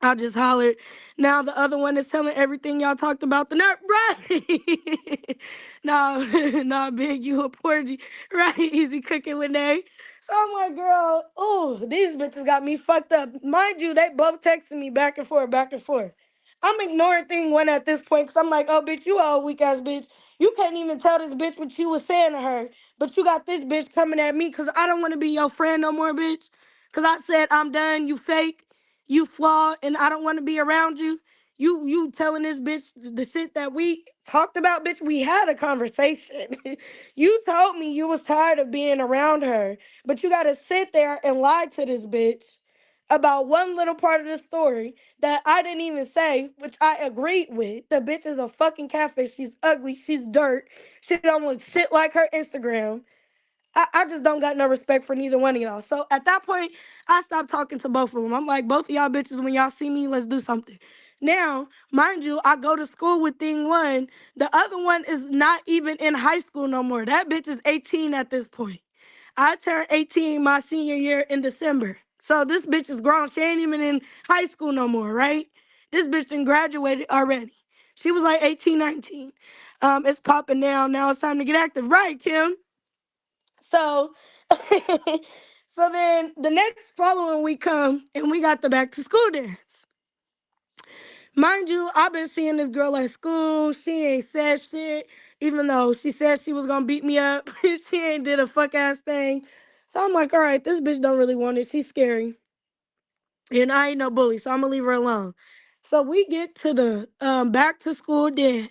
I just hollered. Now the other one is telling everything y'all talked about the nut. Right. No, no, big, you a porgy. Right, easy cooking with they. So I'm like, girl, oh, these bitches got me fucked up. Mind you, they both texting me back and forth, back and forth. I'm ignoring thing one at this point because I'm like, oh, bitch, you a weak ass bitch. You can't even tell this bitch what you was saying to her. But you got this bitch coming at me because I don't want to be your friend no more, bitch. Because I said, I'm done. You fake, you flawed, and I don't want to be around you. You telling this bitch the shit that we talked about, bitch. We had a conversation. You told me you was tired of being around her, but you gotta sit there and lie to this bitch about one little part of the story that I didn't even say, which I agreed with. The bitch is a fucking catfish. She's ugly. She's dirt. She don't look shit like her Instagram. I just don't got no respect for neither one of y'all. So at that point, I stopped talking to both of them. I'm like, both of y'all bitches, when y'all see me, let's do something. Now, mind you, I go to school with thing one. The other one is not even in high school no more. That bitch is 18 at this point. I turned 18 my senior year in December. So this bitch is grown. She ain't even in high school no more, right? This bitch done graduated already. She was like 18, 19. It's popping now. Now it's time to get active. Right, Kim? So, so then the next following week come and we got the back to school dance. Mind you, I've been seeing this girl at school. She ain't said shit, even though she said she was gonna beat me up. She ain't did a fuck ass thing. So I'm like, all right, this bitch don't really want it. She's scary. And I ain't no bully, so I'm gonna leave her alone. So we get to the back to school dance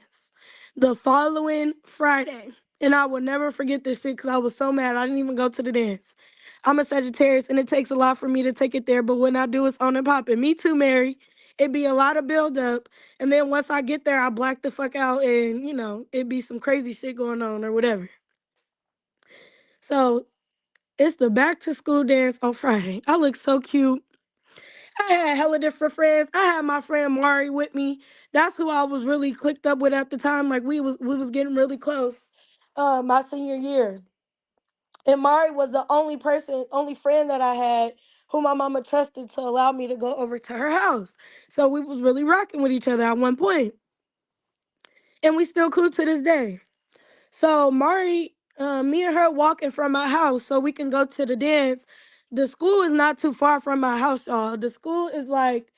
the following Friday. And I will never forget this shit because I was so mad. I didn't even go to the dance. I'm a Sagittarius and it takes a lot for me to take it there, but when I do, it's on and popping. Me too, Mary. It be a lot of build up. And then once I get there, I black the fuck out and, it be some crazy shit going on or whatever. So it's the back to school dance on Friday. I look so cute. I had hella different friends. I had my friend Mari with me. That's who I was really clicked up with at the time. Like we was getting really close. My senior year. And Mari was the only friend that I had who my mama trusted to allow me to go over to her house. So we was really rocking with each other at one point. And we still cool to this day. So Mari, me and her walking from my house so we can go to the dance. The school is not too far from my house, y'all. The school is like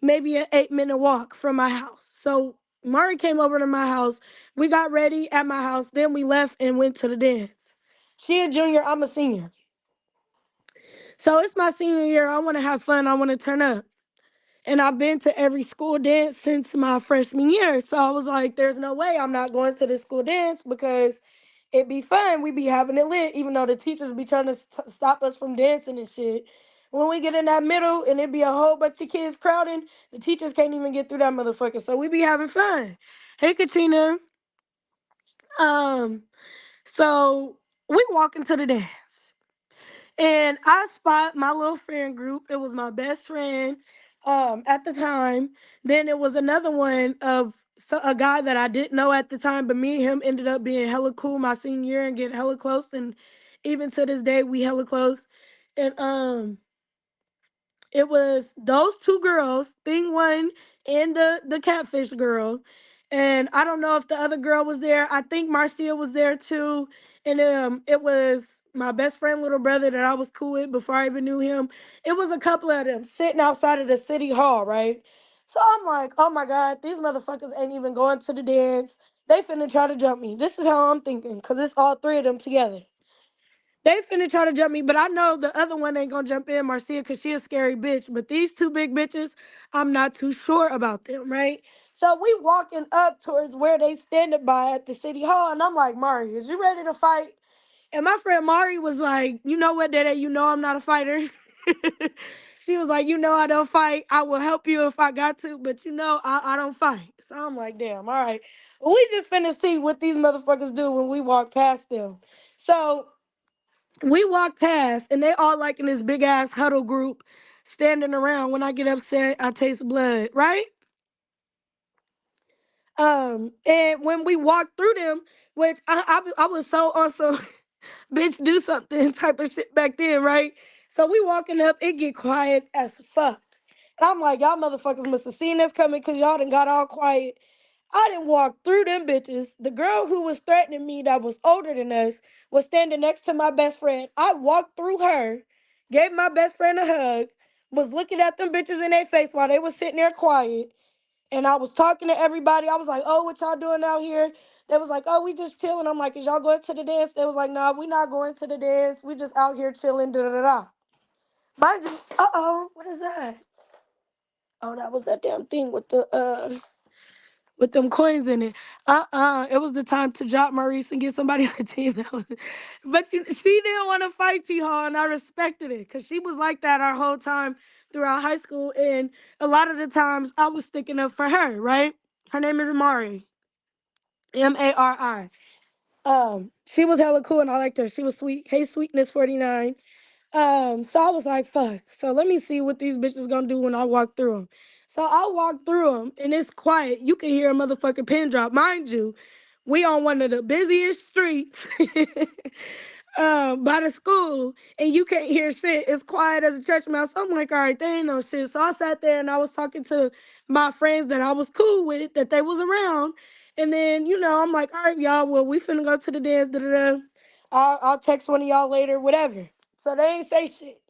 maybe an 8-minute walk from my house. So Mari came over to my house. We got ready at my house. Then we left and went to the dance. She a junior, I'm a senior. So it's my senior year. I want to have fun. I want to turn up. And I've been to every school dance since my freshman year. So I was like, there's no way I'm not going to this school dance because it be fun. We be having it lit, even though the teachers be trying to stop us from dancing and shit. When we get in that middle and it be a whole bunch of kids crowding, the teachers can't even get through that motherfucker. So we be having fun. Hey, Katrina. Um, so we walk into the dance. And I spot my little friend group. It was my best friend at the time. Then it was another one of a guy that I didn't know at the time, but me and him ended up being hella cool my senior year and getting hella close. And even to this day, we hella close. And it was those two girls, thing one and the catfish girl. And I don't know if the other girl was there. I think Marcia was there too. And it was my best friend little brother that I was cool with before I even knew him. It was a couple of them sitting outside of the city hall, right? So I'm like, oh my God, these motherfuckers ain't even going to the dance. They finna try to jump me. This is how I'm thinking, because it's all three of them together. They finna try to jump me, but I know the other one ain't gonna jump in, Marcia, because she a scary bitch. But these two big bitches, I'm not too sure about them, right? So we walking up towards where they standing by at the city hall, and I'm like, Mari, is you ready to fight? And my friend Mari was like, you know what, Dede, you know I'm not a fighter. She was like, you know I don't fight. I will help you if I got to, but you know I don't fight. So I'm like, damn, all right. We just finna see what these motherfuckers do when we walk past them. So we walk past and they all like in this big ass huddle group standing around. When I get upset, I taste blood, right? And when we walk through them, which I was so awesome, bitch, do something type of shit back then, right? So we walking up, it get quiet as fuck. And I'm like, y'all motherfuckers must have seen us coming because y'all done got all quiet. I didn't walk through them bitches. The girl who was threatening me that was older than us was standing next to my best friend. I walked through her, gave my best friend a hug, was looking at them bitches in their face while they was sitting there quiet. And I was talking to everybody. I was like, oh, what y'all doing out here? They was like, oh, we just chilling. I'm like, is y'all going to the dance? They was like, nah, we not going to the dance. We just out here chilling, da da da da. Mind you, uh-oh, what is that? Oh, that was that damn thing with them coins in it. It was the time to drop Maurice and get somebody on the team. But she didn't want to fight T Hall, and I respected it because she was like that our whole time throughout high school. And a lot of the times I was sticking up for her, right? Her name is Mari, Mari. She was hella cool and I liked her. She was sweet. Hey, Sweetness 49. So I was like, fuck. So let me see what these bitches gonna do when I walk through them. So I walk through them and it's quiet. You can hear a motherfucking pin drop. Mind you, we on one of the busiest streets by the school and you can't hear shit. It's quiet as a church mouse. So I'm like, all right, they ain't no shit. So I sat there and I was talking to my friends that I was cool with, that they was around. And then, I'm like, all right, y'all, well, we finna go to the dance. Da, da, da. I'll text one of y'all later, whatever. So they ain't say shit.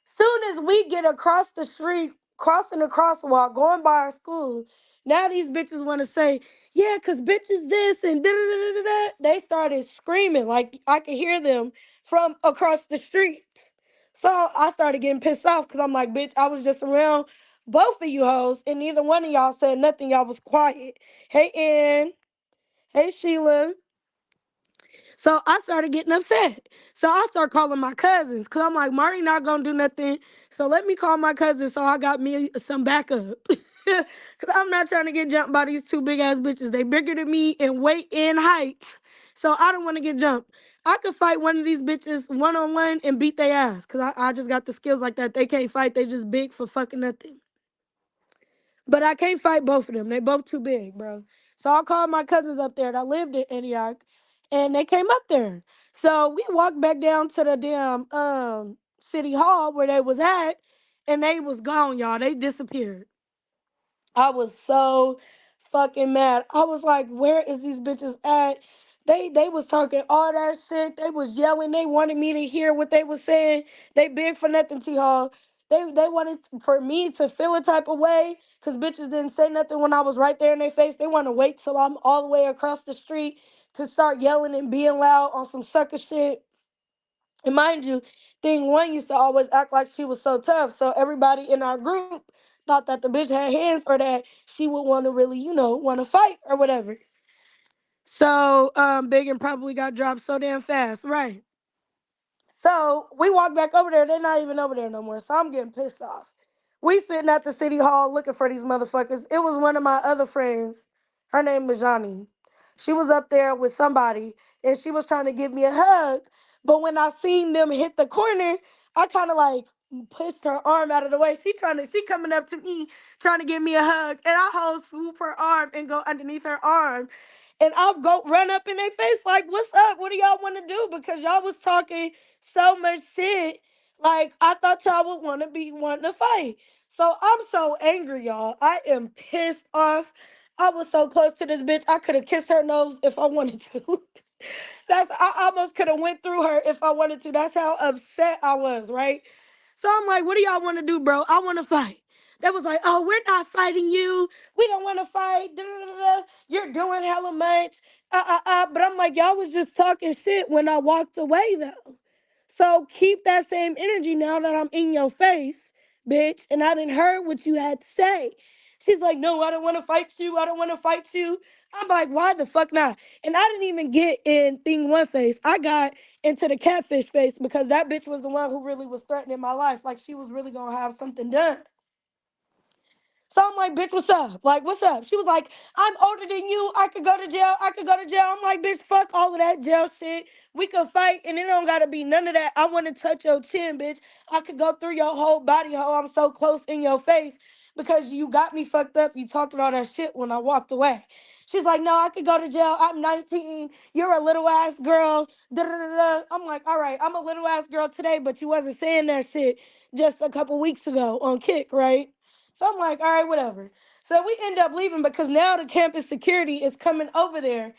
Soon as we get across the street, crossing the crosswalk, going by our school, now these bitches want to say, yeah, because bitches this and da da da da da. They started screaming like I could hear them from across the street. So I started getting pissed off because I'm like, bitch, I was just around both of you hoes and neither one of y'all said nothing. Y'all was quiet. Hey, Ann. Hey, Sheila. So I started getting upset. So I start calling my cousins because I'm like, Marty not going to do nothing. So let me call my cousins so I got me some backup. Because I'm not trying to get jumped by these two big ass bitches. They bigger than me in weight and height. So I don't want to get jumped. I could fight one of these bitches one on one and beat their ass because I just got the skills like that. They can't fight. They just big for fucking nothing. But I can't fight both of them. They both too big, bro. So I called my cousins up there that lived in Antioch, and they came up there. So we walked back down to the damn city hall where they was at, and they was gone, y'all. They disappeared. I was so fucking mad. I was like, where is these bitches at? They was talking all that shit. They was yelling. They wanted me to hear what they was saying. They big for nothing, T Hall. They wanted for me to feel a type of way because bitches didn't say nothing when I was right there in their face. They want to wait till I'm all the way across the street to start yelling and being loud on some sucker shit. And mind you, thing one used to always act like she was so tough. So everybody in our group thought that the bitch had hands or that she would want to really, want to fight or whatever. So Big and probably got dropped so damn fast, right? So we walk back over there. They're not even over there no more. So I'm getting pissed off. We sitting at the city hall looking for these motherfuckers. It was one of my other friends. Her name was Johnny. She was up there with somebody and she was trying to give me a hug. But when I seen them hit the corner, I kind of like pushed her arm out of the way. She coming up to me trying to give me a hug. And I whole swoop her arm and go underneath her arm. And I'll go run up in their face like, what's up? What do y'all want to do? Because y'all was talking so much shit. Like, I thought y'all would want to be wanting to fight. So I'm so angry, y'all. I am pissed off. I was so close to this bitch. I could have kissed her nose if I wanted to. I almost could have went through her if I wanted to. That's how upset I was, right? So I'm like, what do y'all want to do, bro? I want to fight. That was like, oh, we're not fighting you. We don't want to fight. Da, da, da, da. You're doing hella much. But I'm like, y'all was just talking shit when I walked away though. So keep that same energy now that I'm in your face, bitch, and I didn't heard what you had to say. She's like, no, I don't want to fight you. I don't want to fight you. I'm like, why the fuck not? And I didn't even get in thing one face. I got into the catfish face because that bitch was the one who really was threatening my life. Like she was really gonna have something done. So I'm like, bitch, what's up? Like, what's up? She was like, I'm older than you. I could go to jail. I could go to jail. I'm like, bitch, fuck all of that jail shit. We could fight, and it don't gotta be none of that. I want to touch your chin, bitch. I could go through your whole body, ho. I'm so close in your face because you got me fucked up. You talking all that shit when I walked away. She's like, no, I could go to jail. I'm 19. You're a little ass girl. Da, da, da, da. I'm like, all right, I'm a little ass girl today, but you wasn't saying that shit just a couple weeks ago on Kick, right? So I'm like, all right, whatever. So we end up leaving because now the campus security is coming over there.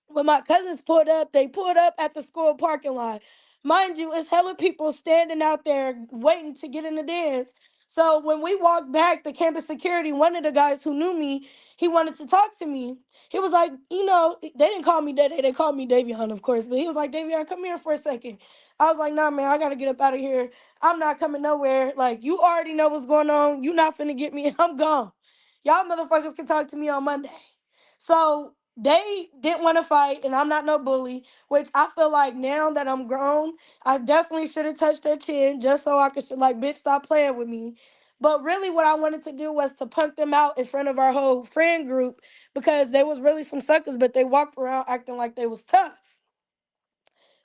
When my cousins pulled up, they pulled up at the school parking lot. Mind you, it's hella people standing out there waiting to get in the dance. So when we walked back, the campus security, one of the guys who knew me, he wanted to talk to me. He was like, they didn't call me Dede, they called me Davion, of course. But he was like, Davion, come here for a second. I was like, nah, man, I gotta get up out of here. I'm not coming nowhere. Like, you already know what's going on. You not finna get me. I'm gone. Y'all motherfuckers can talk to me on Monday. So they didn't want to fight, and I'm not no bully, which I feel like now that I'm grown, I definitely should have touched her chin just so I could, like, bitch, stop playing with me. But really, what I wanted to do was to punk them out in front of our whole friend group because they was really some suckers, but they walked around acting like they was tough.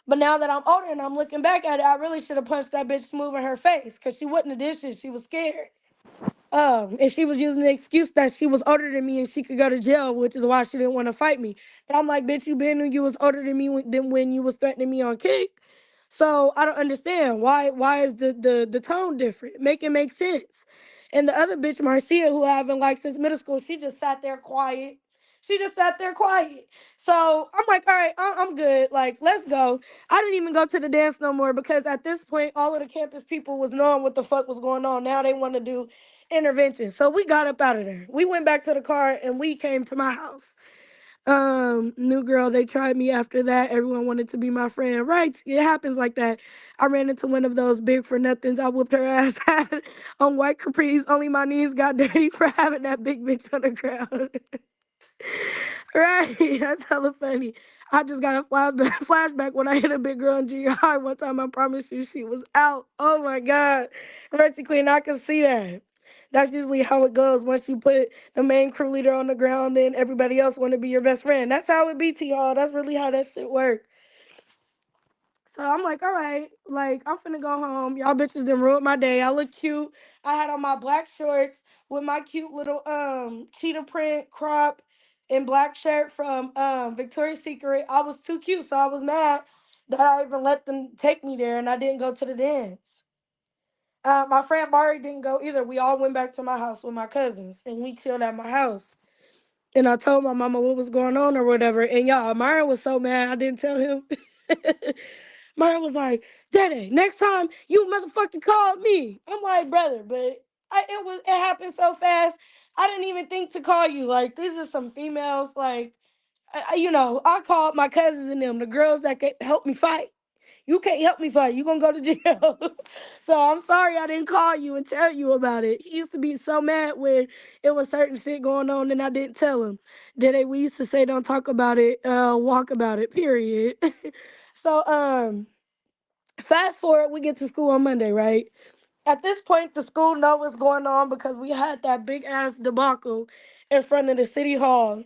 But now that I'm older and I'm looking back at it, I really should have punched that bitch smooth in her face because she wouldn't have did shit. She was scared. And she was using the excuse that she was older than me and she could go to jail, which is why she didn't want to fight me. But I'm like, bitch, you been knew you was older than me than when you was threatening me on Kick. So I don't understand why is the tone different? Make it make sense. And the other bitch, Marcia, who I haven't liked since middle school, she just sat there quiet. She just sat there quiet. So I'm like, all right, I'm good. Like, let's go. I didn't even go to the dance no more because at this point, all of the campus people was knowing what the fuck was going on. Now they want to do intervention. So we got up out of there. We went back to the car and we came to my house. New girl, they tried me after that. Everyone wanted to be my friend. Right? It happens like that. I ran into one of those big for nothings. I whooped her ass on white capris. Only my knees got dirty for having that big bitch on the ground. Right? That's hella funny. I just got a flashback when I hit a big girl in junior high one time. I promise you she was out. Oh my God. Reggie Queen, I can see that. That's usually how it goes. Once you put the main crew leader on the ground, then everybody else want to be your best friend. That's how it be to y'all. That's really how that shit work. So I'm like, all right, like I'm finna go home. Y'all bitches done ruined my day. I look cute. I had on my black shorts with my cute little cheetah print crop and black shirt from Victoria's Secret. I was too cute, so I was mad that I even let them take me there and I didn't go to the dance. My friend Mari didn't go either. We all went back to my house with my cousins and we chilled at my house. And I told my mama what was going on or whatever. And y'all, Myron was so mad I didn't tell him. Myron was like, Daddy, next time you motherfucking call me. I'm like, brother, but it happened so fast. I didn't even think to call you. Like, these are some females, like, I called my cousins and them, the girls that could help me fight. You can't help me fight. You gonna go to jail. So I'm sorry I didn't call you and tell you about it. He used to be so mad when it was certain shit going on and I didn't tell him. We used to say don't talk about it, walk about it, period. So fast forward, we get to school on Monday, right? At this point, the school know what's going on because we had that big ass debacle in front of the city hall.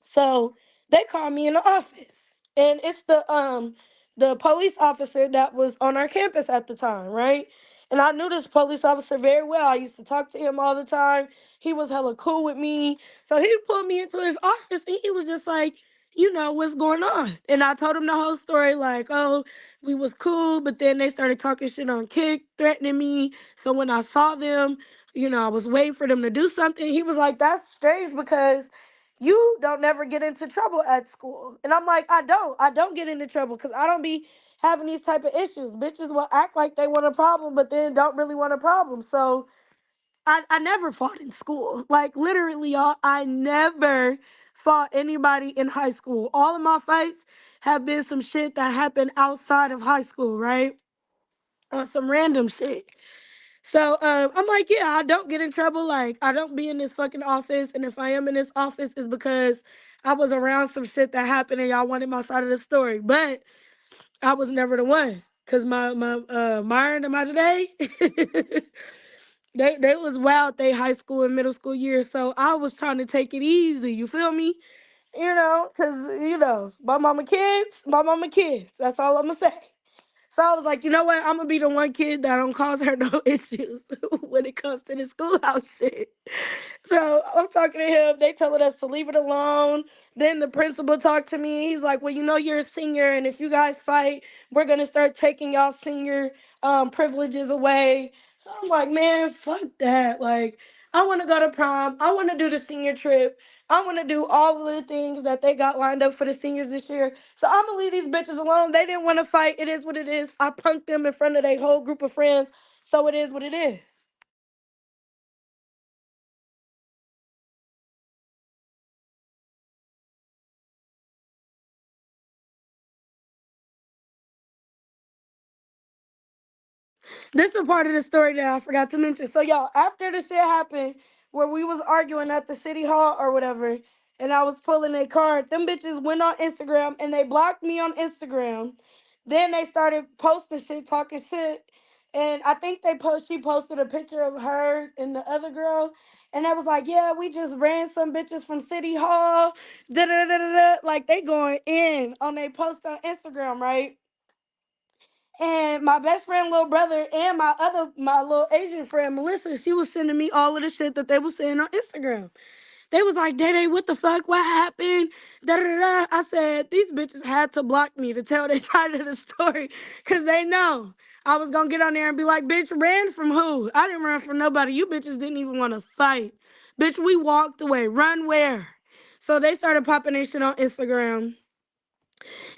So they called me in the office. And it's the police officer that was on our campus at the time, right? And I knew this police officer very well. I used to talk to him all the time. He was hella cool with me. So he pulled me into his office and he was just like, what's going on. And I told him the whole story, like, oh, we was cool, but then they started talking shit on Kick, threatening me. So when I saw them, I was waiting for them to do something. He was like, that's strange because you don't never get into trouble at school. And I'm like, I don't get into trouble because I don't be having these type of issues. Bitches will act like they want a problem, but then don't really want a problem. So I never fought in school. Like literally, y'all, I never fought anybody in high school. All of my fights have been some shit that happened outside of high school, right? On some random shit. So I'm like, yeah, I don't get in trouble. Like, I don't be in this fucking office. And if I am in this office, it's because I was around some shit that happened and y'all wanted my side of the story. But I was never the one. Cause my Myron and my today, they was wild they high school and middle school years. So I was trying to take it easy. You feel me? Cause my mama kids. That's all I'm gonna say. So I was like, you know what? I'm gonna be the one kid that don't cause her no issues when it comes to the schoolhouse shit. So I'm talking to him. They telling us to leave it alone. Then the principal talked to me. He's like, well, you're a senior, and if you guys fight, we're gonna start taking y'all senior privileges away. So I'm like, man, fuck that. Like, I want to go to prom. I want to do the senior trip. I want to do all of the things that they got lined up for the seniors this year. So I'm gonna leave these bitches alone. They didn't want to fight. It is what it is. I punked them in front of their whole group of friends. So it is what it is. This is part of the story that I forgot to mention. So y'all, after the shit happened, where we was arguing at the city hall or whatever, and I was pulling a card, them bitches went on Instagram and they blocked me on Instagram. Then they started posting shit, talking shit. And I think she posted a picture of her and the other girl. And they was like, yeah, we just ran some bitches from City Hall. Da da da da da. Like they going in on they post on Instagram, right? And my best friend, little brother, and my little Asian friend, Melissa, she was sending me all of the shit that they was saying on Instagram. They was like, Day what the fuck? What happened? Da da da. I said, these bitches had to block me to tell their side of the story. Cause they know I was gonna get on there and be like, bitch, ran from who? I didn't run from nobody. You bitches didn't even want to fight. Bitch, we walked away. Run where? So they started popping their shit on Instagram.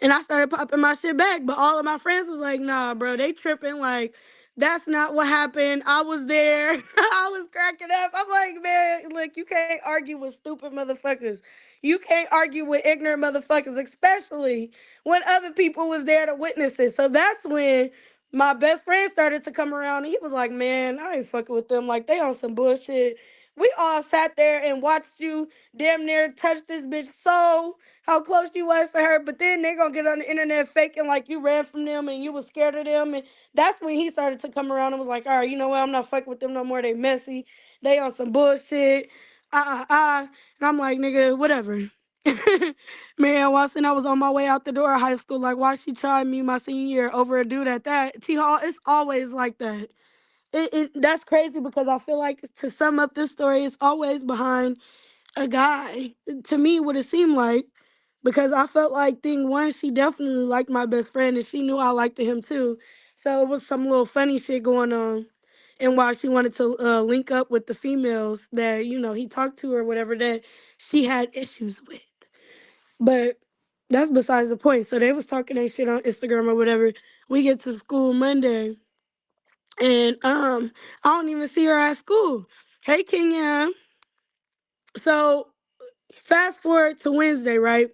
And I started popping my shit back. But all of my friends was like, nah, bro, they tripping. Like, that's not what happened. I was there. I was cracking up. I'm like, man, look, you can't argue with stupid motherfuckers. You can't argue with ignorant motherfuckers, especially when other people was there to witness it. So that's when my best friend started to come around and he was like, man, I ain't fucking with them. Like, they on some bullshit. We all sat there and watched you damn near touch this bitch soul, how close you was to her, but then they gonna get on the internet faking like you ran from them and you was scared of them. And that's when he started to come around and was like, all right, you know what? I'm not fucking with them no more. They messy. They on some bullshit. And I'm like, nigga, whatever. Marianne Watson, I was on my way out the door of high school. Like, why she tried me my senior year over a dude at that? T Hall, it's always like that. That's crazy because I feel like to sum up this story, it's always behind a guy. To me, what it seemed like, because I felt like thing one, she definitely liked my best friend and she knew I liked him too. So it was some little funny shit going on. And while she wanted to link up with the females that, he talked to or whatever that she had issues with. But that's besides the point. So they was talking that shit on Instagram or whatever. We get to school Monday and I don't even see her at school. Hey Kenya. So fast forward to Wednesday, right?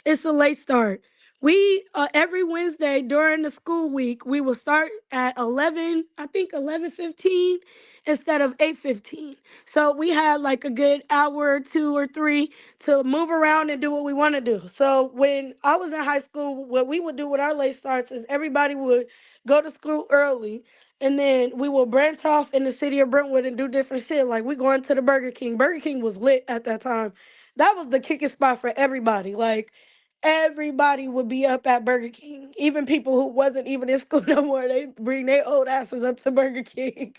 It's a late start. We every Wednesday during the school week, we will start at 11, I think 11:15 instead of 8:15. So we had like a good hour or two or three to move around and do what we want to do. So when I was in high school, what we would do with our late starts is everybody would go to school early. And then we will branch off in the city of Brentwood and do different shit. Like we going to the Burger King. Burger King was lit at that time. That was the kicking spot for everybody. Like everybody would be up at Burger King. Even people who wasn't even in school no more, they bring their old asses up to Burger King.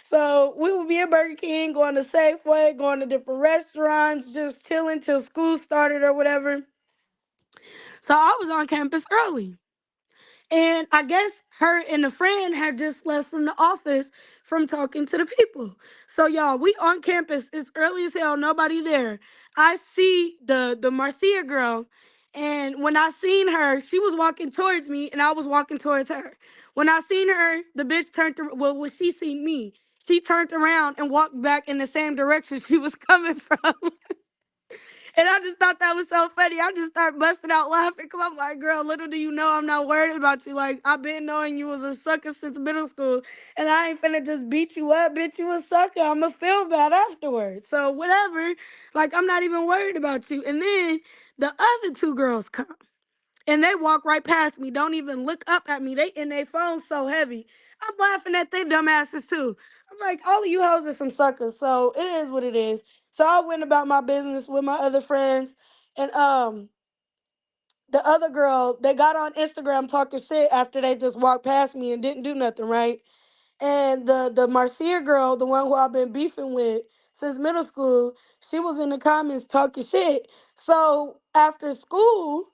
So we would be at Burger King, going to Safeway, going to different restaurants, just chilling till school started or whatever. So I was on campus early. And I guess her and a friend had just left from the office from talking to the people. So y'all, we on campus. It's early as hell. Nobody there. I see the Marcia girl, and when I seen her, she was walking towards me, and I was walking towards her. When I seen her, the bitch well, when she seen me, she turned around and walked back in the same direction she was coming from. And I just thought that was so funny. I just started busting out laughing because I'm like, girl, little do you know I'm not worried about you. Like, I've been knowing you was a sucker since middle school. And I ain't finna just beat you up, bitch. You a sucker. I'ma feel bad afterwards. So, whatever. Like, I'm not even worried about you. And then the other two girls come. And they walk right past me, don't even look up at me. They in their phones so heavy. I'm laughing at their dumbasses too. I'm like, all of you hoes are some suckers. So it is what it is. So I went about my business with my other friends. And the other girl, they got on Instagram talking shit after they just walked past me and didn't do nothing, right? And the Marcia girl, the one who I've been beefing with since middle school, she was in the comments talking shit. So after school,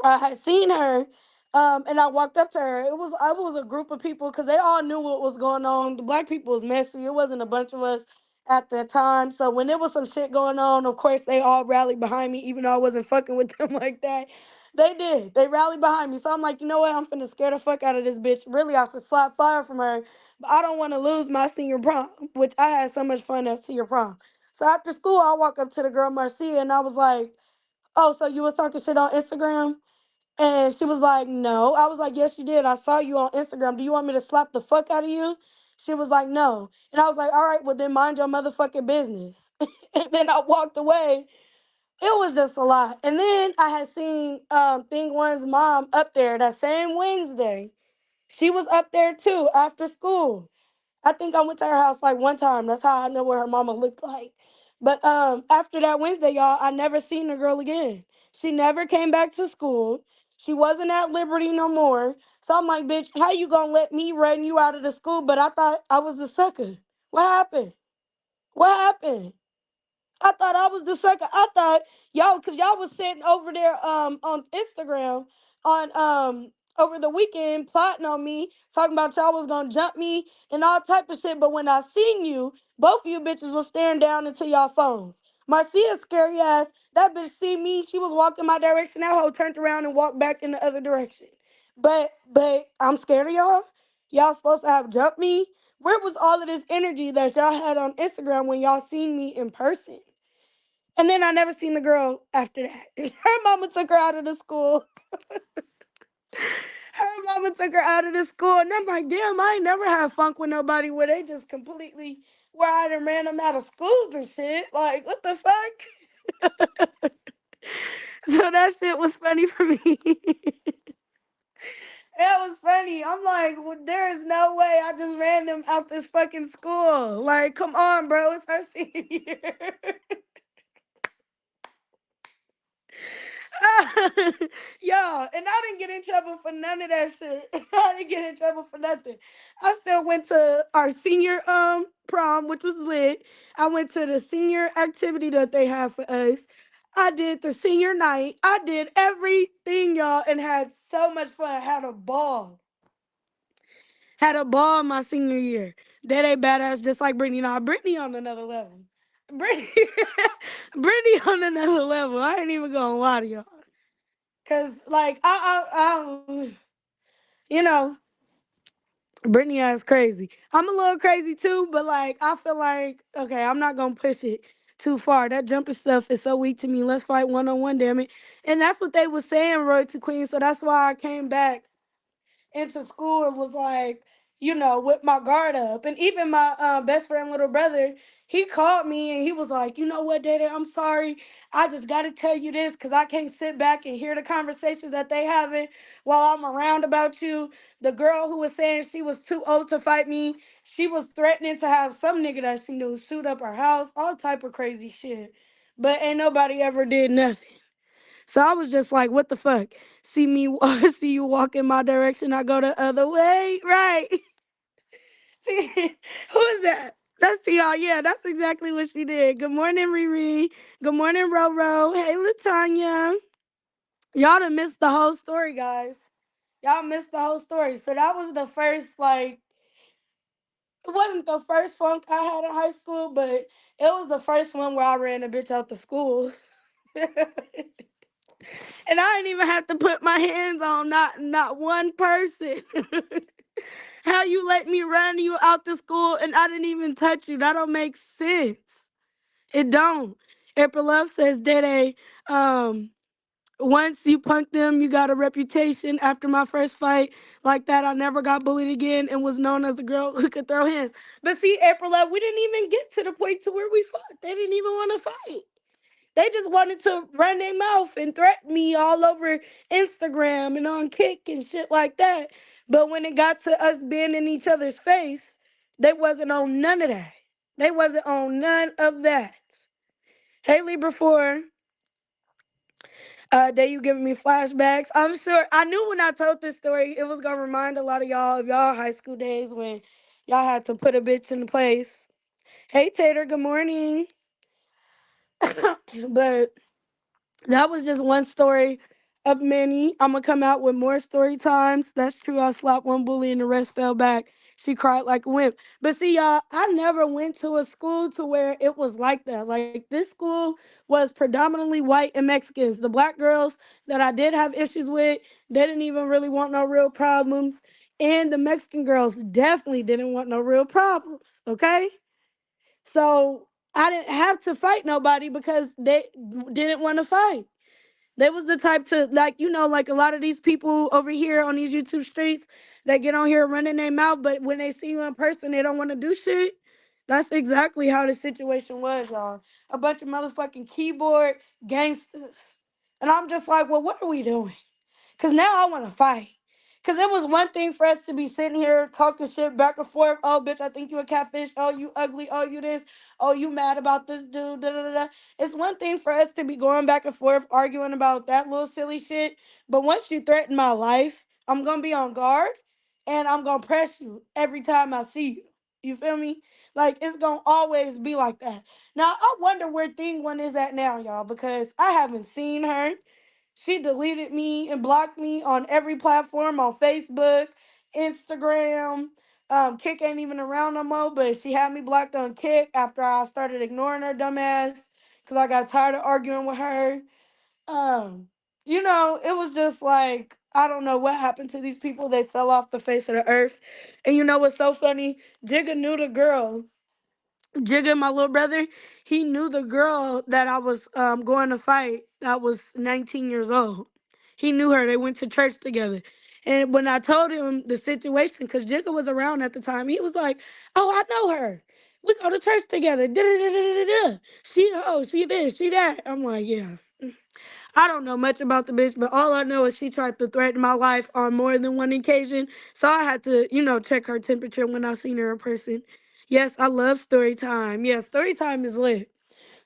I had seen her, and I walked up to her. It was a group of people because they all knew what was going on. The black people was messy. It wasn't a bunch of us at the time. So when there was some shit going on, of course they all rallied behind me, even though I wasn't fucking with them like that. They did. They rallied behind me. So I'm like, you know what? I'm finna scare the fuck out of this bitch. Really, I should slap fire from her. But I don't want to lose my senior prom, which I had so much fun at senior prom. So after school, I walk up to the girl Marcia and I was like, "Oh, so you was talking shit on Instagram?" And she was like, "No." I was like, "Yes, you did. I saw you on Instagram. Do you want me to slap the fuck out of you?" She was like, "No." And I was like, "All right, well, then mind your motherfucking business." And then I walked away. It was just a lot. And then I had seen Thing One's mom up there that same Wednesday. She was up there too after school. I think I went to her house like one time. That's how I know what her mama looked like. But after that Wednesday, y'all, I never seen the girl again. She never came back to school. She wasn't at Liberty no more. So I'm like, bitch, how you gonna let me run you out of the school? But I thought I was the sucker. What happened? What happened? I thought I was the sucker. I thought y'all, cause y'all was sitting over there on Instagram on over the weekend plotting on me, talking about y'all was gonna jump me and all type of shit. But when I seen you, both of you bitches was staring down into y'all phones. Marcia's scary ass, that bitch see me, she was walking my direction. That hoe turned around and walked back in the other direction. But I'm scared of y'all. Y'all supposed to have jumped me. Where was all of this energy that y'all had on Instagram when y'all seen me in person? And then I never seen the girl after that. Her mama took her out of the school. Her mama took her out of the school. And I'm like, damn, I ain't never had funk with nobody where they just completely, where I done ran them out of schools and shit. Like, what the fuck? So that shit was funny for me. It was funny. I'm like, well, there is no way I just ran them out this fucking school. Like, come on, bro. It's our senior year. Y'all, and I didn't get in trouble for none of that shit. I didn't get in trouble for nothing. I still went to our senior prom, which was lit. I went to the senior activity that they had for us. I did the senior night. I did everything, y'all, and had so much fun. Had a ball. Had a ball my senior year. That ain't badass, just like Brittany. Now, Brittany on another level. Brittany, Brittany on another level. I ain't even gonna lie to y'all. Cause like you know, Brittany is crazy. I'm a little crazy too, but like I feel like okay, I'm not gonna push it too far. That jumping stuff is so weak to me. Let's fight one on one, damn it. And that's what they was saying, Roy to Queen. So that's why I came back into school and was like, with my guard up. And even my best friend, little brother, he called me and he was like, you know what, Dada, I'm sorry. I just got to tell you this because I can't sit back and hear the conversations that they having while I'm around about you. The girl who was saying she was too old to fight me, she was threatening to have some nigga that she knew shoot up her house, all type of crazy shit. But ain't nobody ever did nothing. So I was just like, what the fuck? See me, see you walk in my direction, I go the other way, right? See, who is that? That's y'all. Yeah, that's exactly what she did. Good morning, Riri. Good morning, Roro. Hey, Latanya. Y'all done missed the whole story, guys. Y'all missed the whole story. So that was the first, like, it wasn't the first funk I had in high school, but it was the first one where I ran a bitch out the school. And I didn't even have to put my hands on not one person. How you let me run you out the school and I didn't even touch you? That don't make sense. It don't. April Love says, Dede, once you punked them, you got a reputation. After my first fight like that, I never got bullied again and was known as the girl who could throw hands. But see, April Love, we didn't even get to the point to where we fought. They didn't even want to fight. They just wanted to run their mouth and threaten me all over Instagram and on Kick and shit like that. But when it got to us being in each other's face, they wasn't on none of that. They wasn't on none of that. Hey, Libra 4, that you giving me flashbacks. I'm sure I knew when I told this story, it was gonna remind a lot of y'all of y'all high school days when y'all had to put a bitch in place. Hey, Tater, good morning. But that was just one story of many. I'm gonna come out with more story times. That's true. I slapped one bully and the rest fell back. She cried like a wimp. But see, y'all, I never went to a school to where it was like that. Like this school was predominantly white and Mexicans. The black girls that I did have issues with, they didn't even really want no real problems. And the Mexican girls definitely didn't want no real problems. Okay? So I didn't have to fight nobody because they didn't want to fight. They was the type to, like, like a lot of these people over here on these YouTube streets that get on here running their mouth, but when they see you in person, they don't want to do shit. That's exactly how the situation was, y'all. A bunch of motherfucking keyboard gangsters. And I'm just like, well, what are we doing? Cause now I want to fight. Cause it was one thing for us to be sitting here talking shit back and forth. Oh, bitch, I think you a catfish. Oh, you ugly. Oh, you this. Oh, you mad about this dude. Da, da, da, da. It's one thing for us to be going back and forth arguing about that little silly shit. But once you threaten my life, I'm gonna be on guard and I'm gonna press you every time I see you. You feel me? Like it's gonna always be like that. Now I wonder where thing one is at now, y'all, because I haven't seen her. She deleted me and blocked me on every platform on Facebook, Instagram. Kick ain't even around no more, but she had me blocked on Kick after I started ignoring her dumb ass because I got tired of arguing with her. Um, it was just like, I don't know what happened to these people. They fell off the face of the earth. And you know what's so funny? Jigga knew the girl. Jigga, my little brother, he knew the girl that I was going to fight that was 19 years old. He knew her. They went to church together. And when I told him the situation, because Jigga was around at the time, he was like, oh, I know her. We go to church together. Da-da-da-da-da-da. She this, she that. I'm like, yeah. I don't know much about the bitch, but all I know is she tried to threaten my life on more than one occasion. So I had to, check her temperature when I seen her in person. Yes, I love story time. Yeah, story time is lit.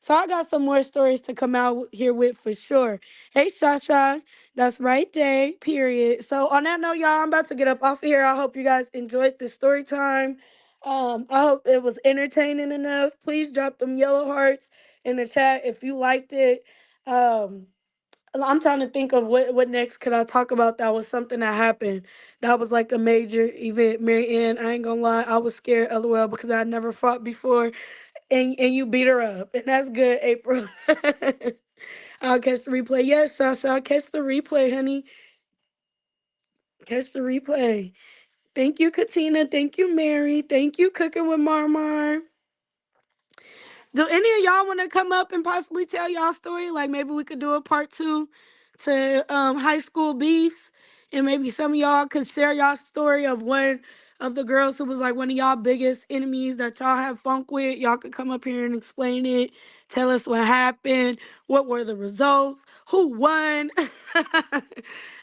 So I got some more stories to come out here with for sure. Hey, Shasha, that's right day, period. So on that note, y'all, I'm about to get up off of here. I hope you guys enjoyed this story time. I hope it was entertaining enough. Please drop them yellow hearts in the chat if you liked it. Um, I'm trying to think of what next could I talk about that was something that happened. That was like a major event. Mary Ann, I ain't gonna lie, I was scared, LOL, because I never fought before and you beat her up. And that's good, April. I'll catch the replay. Yes, Sasha, I'll catch the replay, honey. Catch the replay. Thank you, Katina. Thank you, Mary. Thank you, Cooking with Marmar. Do any of y'all want to come up and possibly tell y'all story? Like maybe we could do a part two to high school beefs, and maybe some of y'all could share y'all story of one of the girls who was like one of y'all biggest enemies that y'all have funk with. Y'all could come up here and explain it. Tell us what happened. What were the results? Who won?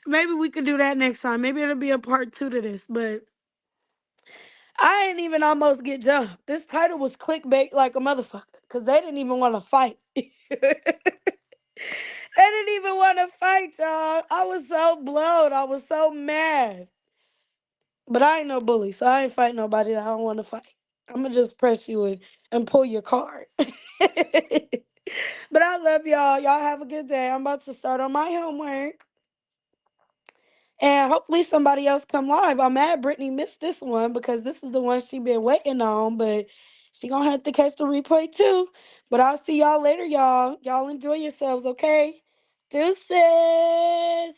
Maybe we could do that next time. Maybe it'll be a part two to this, but. I ain't even almost get jumped. This title was clickbait like a motherfucker because they didn't even want to fight. They didn't even want to fight, y'all. I was so blown. I was so mad. But I ain't no bully, so I ain't fight nobody that I don't want to fight. I'm gonna just press you and pull your card. But I love y'all. Y'all have a good day. I'm about to start on my homework. And hopefully somebody else come live. I'm mad Brittany missed this one because this is the one she been waiting on, but she gonna have to catch the replay too. But I'll see y'all later, y'all. Y'all enjoy yourselves, okay? Deuces.